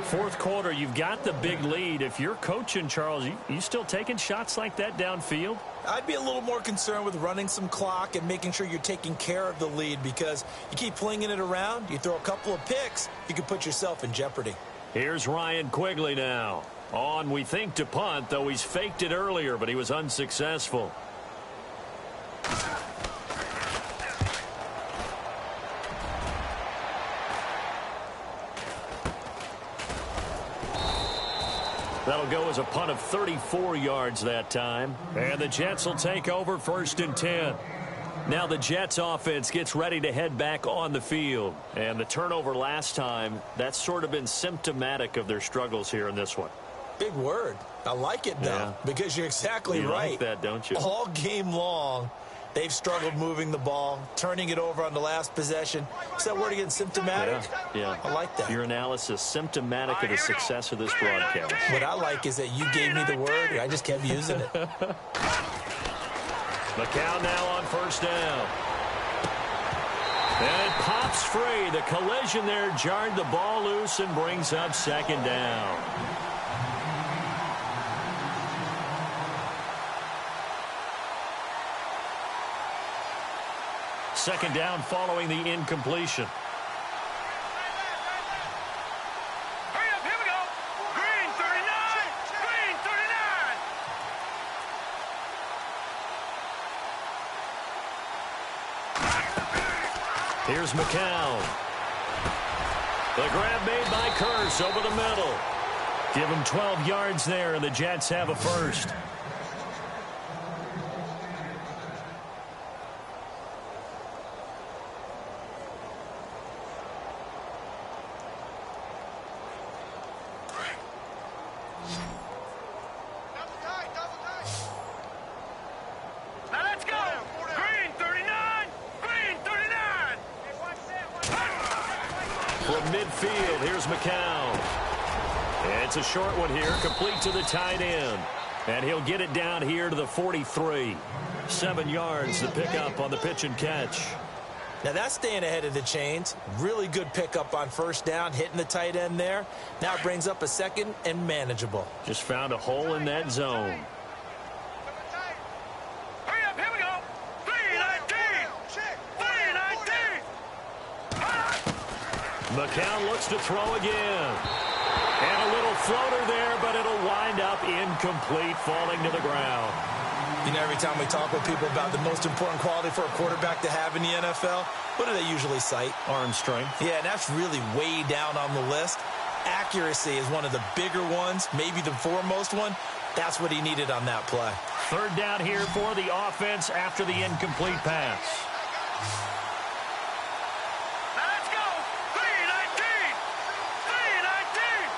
Fourth quarter, you've got the big lead. If you're coaching, Charles, you still taking shots like that downfield? I'd be a little more concerned with running some clock and making sure you're taking care of the lead, because you keep flinging it around, you throw a couple of picks, you could put yourself in jeopardy. Here's Ryan Quigley now. On, we think, to punt, though he's faked it earlier, but he was unsuccessful. That'll go as a punt of 34 yards that time. And the Jets will take over 1st and 10. Now the Jets offense gets ready to head back on the field. And the turnover last time, that's sort of been symptomatic of their struggles here in this one. Big word. I like it, though, because you're exactly right. You like that, don't you? All game long, they've struggled moving the ball, turning it over on the last possession. Is that word again, symptomatic? Yeah. I like that. Your analysis, symptomatic of the success of this broadcast. What I like is that you gave me the word, and I just kept using it. McCown now on 1st down. And it pops free. The collision there jarred the ball loose and brings up 2nd down. Second down following the incompletion. Hurry up, here we go! Green 39! Green 39! Here's McCown. The grab made by Curse over the middle. Give him 12 yards there, and the Jets have a first. Now let's go! Green 39! Green 39! From midfield, here's McCown. It's a short one here, complete to the tight end. And he'll get it down here to the 43. 7 yards to pick up on the pitch and catch. Now that's staying ahead of the chains. Really good pickup on 1st down, hitting the tight end there. Now it brings up a 2nd and manageable. Just found a hole in that zone. Hurry up, here we go! 319! 319! McCown looks to throw again. And a little floater there, but it'll wind up incomplete, falling to the ground. You know, every time we talk with people about the most important quality for a quarterback to have in the NFL, what do they usually cite? Arm strength. Yeah, and that's really way down on the list. Accuracy is one of the bigger ones, maybe the foremost one. That's what he needed on that play. 3rd down here for the offense after the incomplete pass. Now let's go! 319! 319!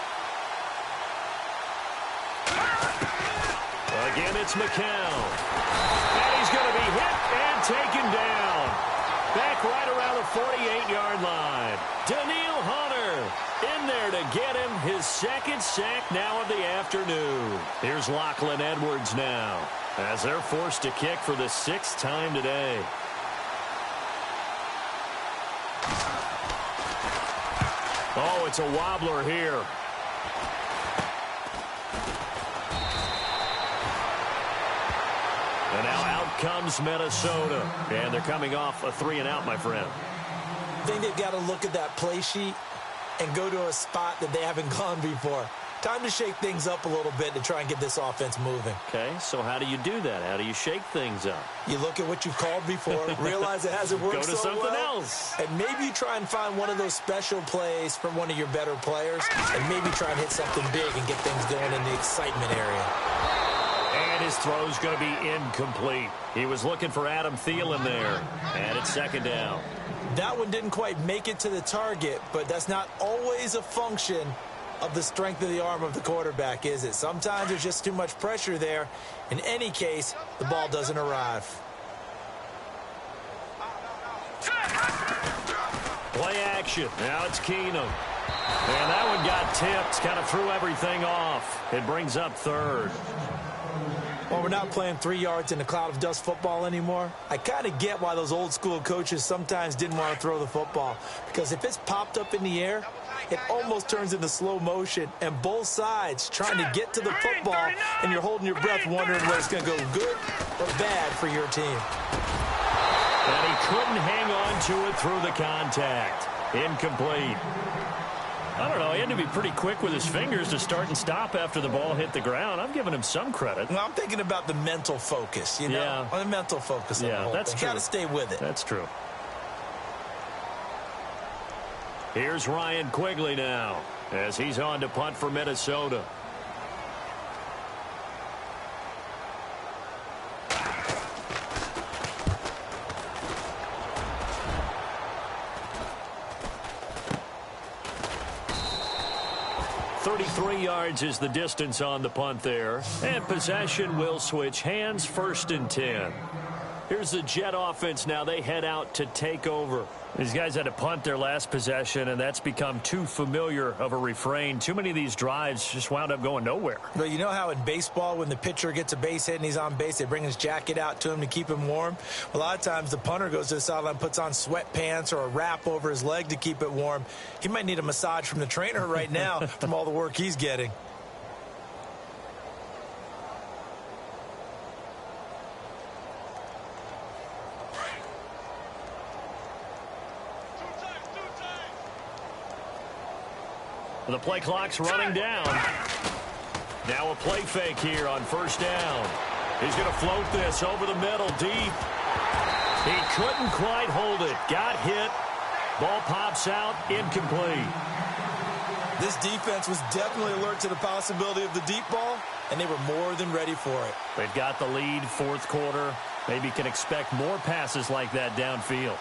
Again, it's McCown. And he's going to be hit and taken down. Back right around the 48-yard line. Daniil there to get him his second sack now of the afternoon. Here's Lachlan Edwards now as they're forced to kick for the 6th time today. Oh, it's a wobbler here. And now out comes Minnesota. And they're coming off a 3-and-out, my friend. I think they've got to look at that play sheet and go to a spot that they haven't gone before. Time to shake things up a little bit to try and get this offense moving. Okay, so how do you do that? How do you shake things up? You look at what you've called before, realize it hasn't worked so well. Go to something else. And maybe you try and find one of those special plays from one of your better players, and maybe try and hit something big and get things going in the excitement area. And his throw's going to be incomplete. He was looking for Adam Thielen there. And it's 2nd down. That one didn't quite make it to the target, but that's not always a function of the strength of the arm of the quarterback, is it? Sometimes there's just too much pressure there. In any case, the ball doesn't arrive. Play action. Now it's Keenum. And that one got tipped. Kind of threw everything off. It brings up 3rd. Well, we're not playing 3 yards in a cloud of dust football anymore. I kind of get why those old school coaches sometimes didn't want to throw the football. Because if it's popped up in the air, it almost turns into slow motion. And both sides trying to get to the football, and you're holding your breath wondering whether it's going to go good or bad for your team. And he couldn't hang on to it through the contact. Incomplete. I don't know. He had to be pretty quick with his fingers to start and stop after the ball hit the ground. I'm giving him some credit. Well, I'm thinking about the mental focus, you know? Yeah. On the mental focus of the whole that's thing. true. Got to stay with it. That's true. Here's Ryan Quigley now as he's on to punt for Minnesota. .33 yards is the distance on the punt there. And possession will switch hands, 1st and 10. Here's the Jet offense now. They head out to take over. These guys had to punt their last possession, and that's become too familiar of a refrain. Too many of these drives just wound up going nowhere. But you know how in baseball, when the pitcher gets a base hit and he's on base, they bring his jacket out to him to keep him warm? A lot of times the punter goes to the sideline, puts on sweatpants or a wrap over his leg to keep it warm. He might need a massage from the trainer right now from all the work he's getting. The play clock's running down. Now a play fake here on 1st down. He's going to float this over the middle deep. He couldn't quite hold it. Got hit. Ball pops out. Incomplete. This defense was definitely alert to the possibility of the deep ball, and they were more than ready for it. They've got the lead, 4th quarter. Maybe can expect more passes like that downfield.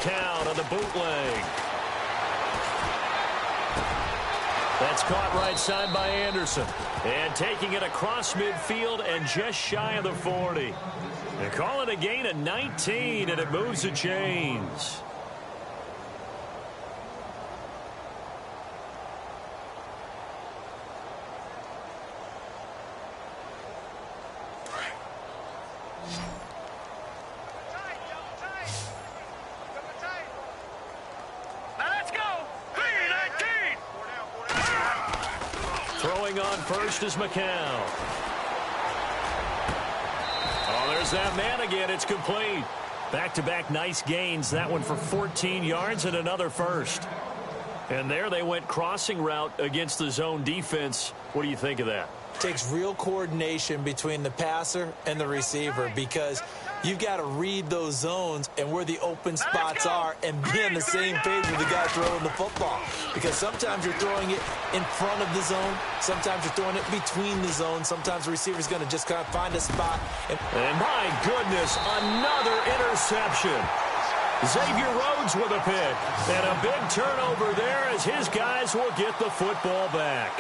Count on the bootleg. That's caught right side by Anderson. And taking it across midfield and just shy of the 40. They call it a gain of 19, and it moves the chains. Throwing on first is McCown. Oh, there's that man again. It's complete. Back-to-back nice gains. That one for 14 yards and another first. And there they went crossing route against the zone defense. What do you think of that? Takes real coordination between the passer and the receiver, because you've got to read those zones and where the open spots are and be on the same page with the guy throwing the football. Because sometimes you're throwing it in front of the zone. Sometimes you're throwing it between the zones. Sometimes the receiver's going to just kind of find a spot. And my goodness, another interception. Xavier Rhodes with a pick. And a big turnover there as his guys will get the football back.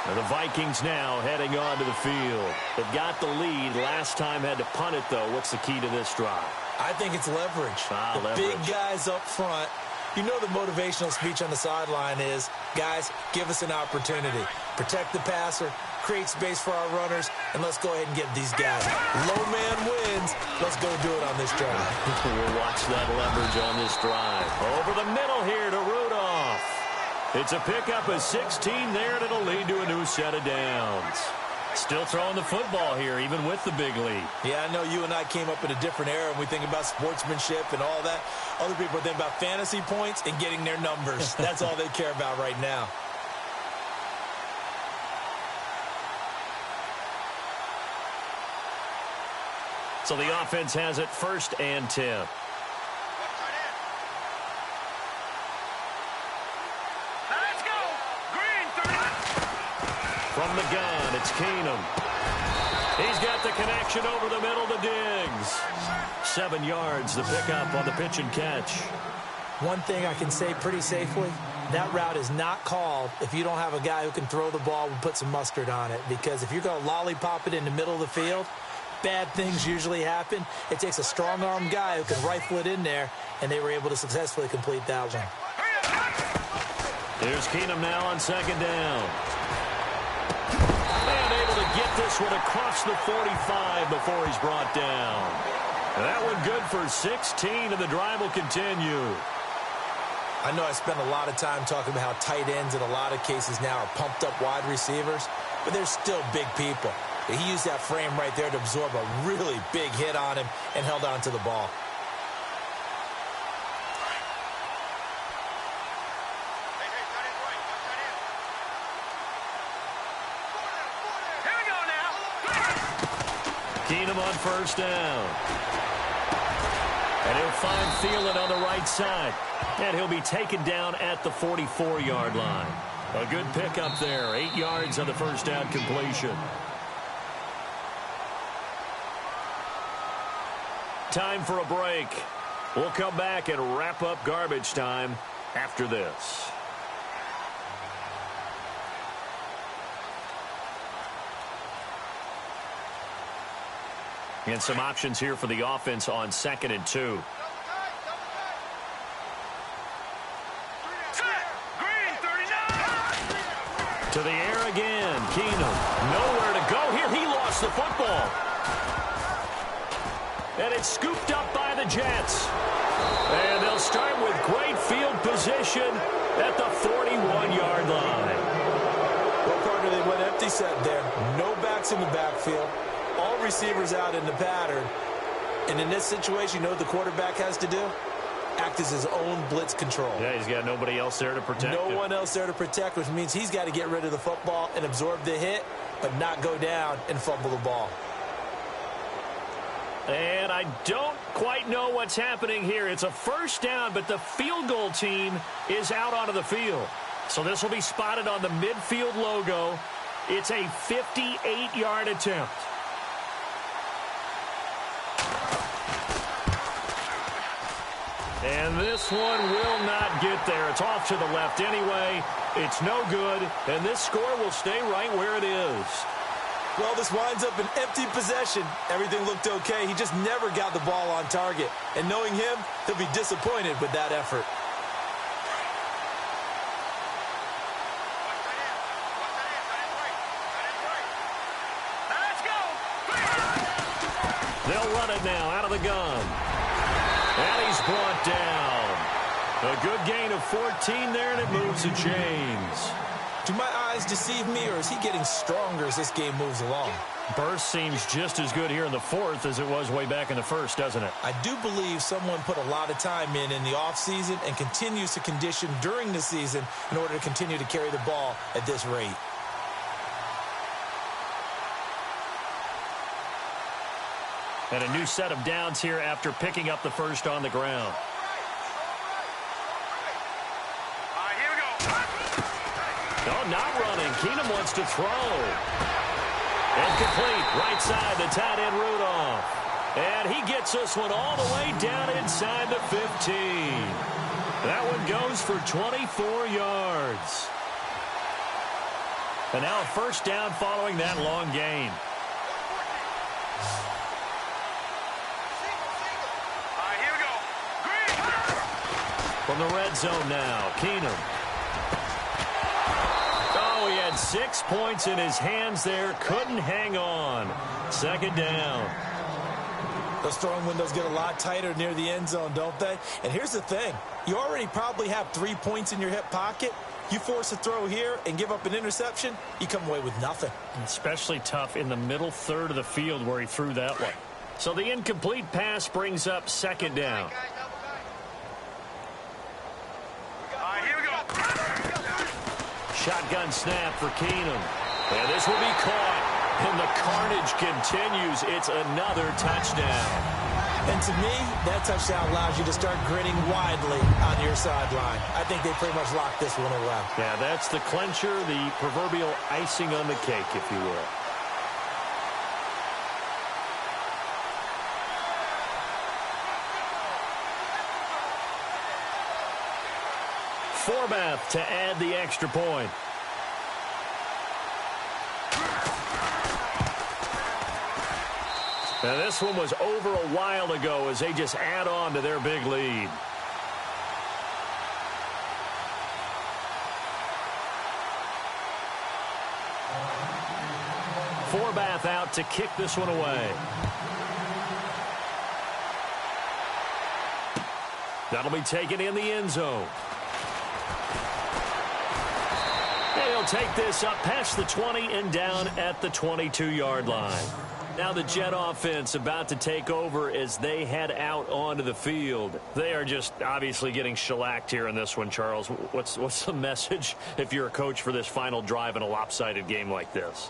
And the Vikings now heading onto the field. They've got the lead. Last time had to punt it, though. What's the key to this drive? I think it's leverage. The big guys up front. You know the motivational speech on the sideline is, guys, give us an opportunity. Protect the passer, create space for our runners, and let's go ahead and get these guys. Low man wins. Let's go do it on this drive. We'll watch that leverage on this drive. Over the middle here to Rudolph. It's a pickup of 16 there, and it'll lead to a new set of downs. Still throwing the football here, even with the big lead. Yeah, I know you and I came up in a different era, and we think about sportsmanship and all that. Other people think about fantasy points and getting their numbers. That's all they care about right now. So the offense has it 1st and 10. From the gun, it's Keenum. He's got the connection over the middle to Diggs. 7 yards, the pickup on the pitch and catch. One thing I can say pretty safely, that route is not called if you don't have a guy who can throw the ball and put some mustard on it. Because if you're going to lollipop it in the middle of the field, bad things usually happen. It takes a strong-armed guy who can rifle it in there, and they were able to successfully complete that one. Here's Keenum now on 2nd down. And able to get this one across the 45 before he's brought down. And that one good for 16, and the drive will continue. I know I spend a lot of time talking about how tight ends in a lot of cases now are pumped up wide receivers, but they're still big people. He used that frame right there to absorb a really big hit on him and held on to the ball. Keenum on 1st down. And he'll find Thielen on the right side. And he'll be taken down at the 44-yard line. A good pickup there. 8 yards on the 1st down completion. Time for a break. We'll come back and wrap up garbage time after this. And some options here for the offense on 2nd and 2. To the air again. Keenum. Nowhere to go here. He lost the football. And it's scooped up by the Jets. And they'll start with great field position at the 41-yard line. Well, partner, they went empty set there. No backs in the backfield. All receivers out in the pattern. And in this situation, you know what the quarterback has to do? Act as his own blitz control. Yeah, he's got nobody else there to protect him. No one else there to protect, which means he's got to get rid of the football and absorb the hit, but not go down and fumble the ball. And I don't quite know what's happening here. It's a 1st down, but the field goal team is out onto the field. So this will be spotted on the midfield logo. It's a 58-yard attempt. And this one will not get there. It's off to the left anyway. It's no good, and this score will stay right where it is. Well, this winds up an empty possession. Everything looked okay. He just never got the ball on target. And knowing him, he'll be disappointed with that effort. They'll run it now out of the gun. And he's brought down. A good gain of 14 there, and it moves the chains. Do my eyes deceive me, or is he getting stronger as this game moves along? Burst seems just as good here in the 4th as it was way back in the 1st, doesn't it? I do believe someone put a lot of time in the offseason and continues to condition during the season in order to continue to carry the ball at this rate. And a new set of downs here after picking up the 1st on the ground. Here we go. No, not running. Keenum wants to throw. And complete. Right side, the tight end Rudolph. And he gets gets this one all the way down inside the 15. That one goes for 24 yards. And now a first down following that long gain. Here we go. Green. From the red zone now, Keenum. Oh, he had 6 points in his hands there. Couldn't hang on. Second down. Those throwing windows get a lot tighter near the end zone, don't they? And here's the thing. You already probably have 3 points in your hip pocket. You force a throw here and give up an interception, you come away with nothing. Especially tough in the middle third of the field where he threw that one. So the incomplete pass brings up second down. Here we go. Shotgun snap for Keenum. And this will be caught. And the carnage continues. It's another touchdown. And to me, that touchdown allows you to start grinning widely on your sideline. I think they pretty much locked this one away. Yeah, that's the clincher, the proverbial icing on the cake, if you will. Forbath to add the extra point. Now this one was over a while ago as they just add on to their big lead. Forbath out to kick this one away. That'll be taken in the end zone. And he'll take this up past the 20 and down at the 22-yard line. Now the Jet offense about to take over as they head out onto the field. They are just obviously getting shellacked here in this one, Charles. What's the message if you're a coach for this final drive in a lopsided game like this?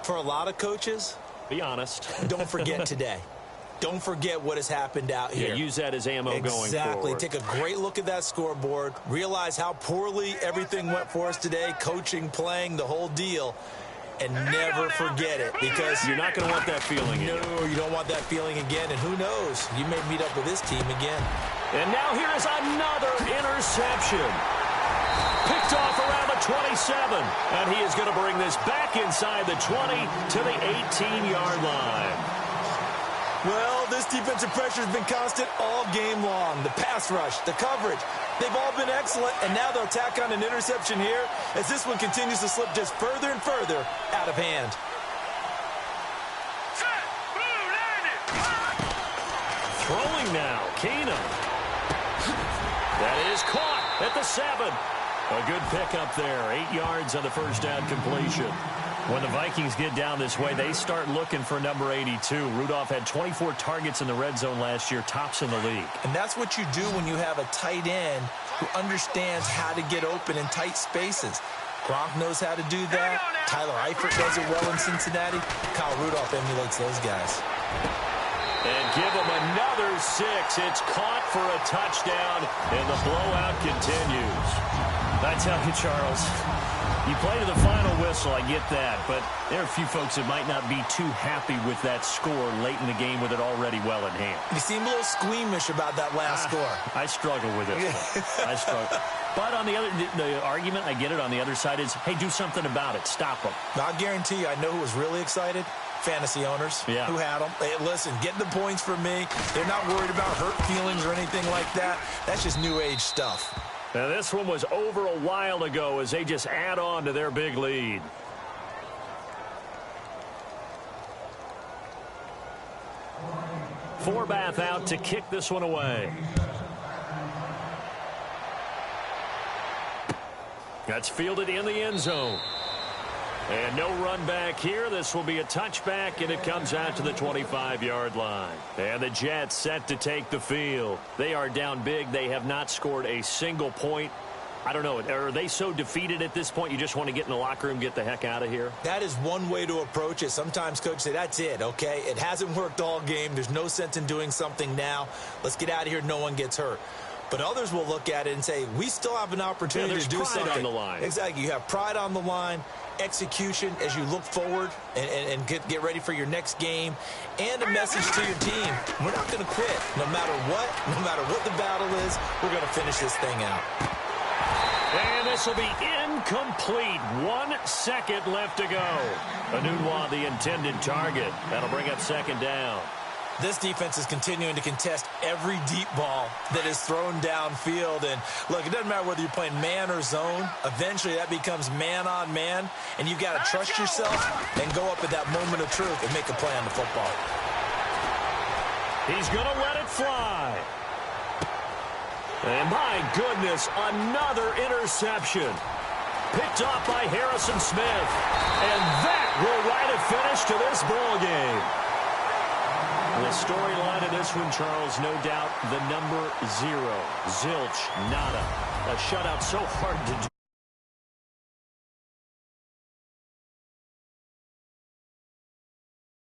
For a lot of coaches, be honest. Don't forget today. Don't forget what has happened out here. Yeah, use that as ammo going forward. Exactly. Take a great look at that scoreboard. Realize how poorly everything went for us today. Coaching, playing, the whole deal. And never forget it, because you're not going to want that feeling again. No, you don't want that feeling again. And who knows? You may meet up with this team again. And now here is another interception. Picked off around the 27. And he is going to bring this back inside the 20 to the 18-yard line. Well, this defensive pressure has been constant all game long. The pass rush, the coverage, they've all been excellent, and now they'll tack on an interception here as this one continues to slip just further and further out of hand. Throwing now, Keenum. That is caught at the 7. A good pickup there, 8 yards on the first down completion. When the Vikings get down this way, they start looking for number 82. Rudolph had 24 targets in the red zone last year, tops in the league. And that's what you do when you have a tight end who understands how to get open in tight spaces. Gronk knows how to do that. Tyler Eifert does it well in Cincinnati. Kyle Rudolph emulates those guys. And give him another 6. It's caught for a touchdown, and the blowout continues. I tell you, Charles, you play to the final whistle, I get that, but there are a few folks that might not be too happy with that score late in the game with it already well in hand. You seem a little squeamish about that last score. I struggle with it. I struggle. But on the other, the argument, I get it, on the other side is, hey, do something about it. Stop them. Now, I guarantee you, I know who was really excited. Fantasy owners who had them. Hey, listen, get the points for me. They're not worried about hurt feelings or anything like that. That's just new age stuff. Now, this one was over a while ago as they just add on to their big lead. Forbath out to kick this one away. That's fielded in the end zone. And no run back here. This will be a touchback, and it comes out to the 25-yard line. And the Jets set to take the field. They are down big. They have not scored a single point. I don't know. Are they so defeated at this point you just want to get in the locker room, get the heck out of here? That is one way to approach it. Sometimes coaches say, that's it, okay? It hasn't worked all game. There's no sense in doing something now. Let's get out of here. No one gets hurt. But others will look at it and say, we still have an opportunity to do pride something. on the line. Exactly. You have pride on the line, execution as you look forward and get ready for your next game, and a message to your team. We're not going to quit. No matter what the battle is, we're going to finish this thing out. And this will be incomplete. 1 second left to go. Anunwa, the intended target. That'll bring up second down. This defense is continuing to contest every deep ball that is thrown downfield. And, look, it doesn't matter whether you're playing man or zone. Eventually, that becomes man on man. And you've got to trust yourself and go up at that moment of truth and make a play on the football. He's going to let it fly. And, my goodness, another interception. Picked off by Harrison Smith. And that will write a finish to this ball game. The storyline of this one, Charles, no doubt the number 0. Zilch, nada. A shutout so hard to do.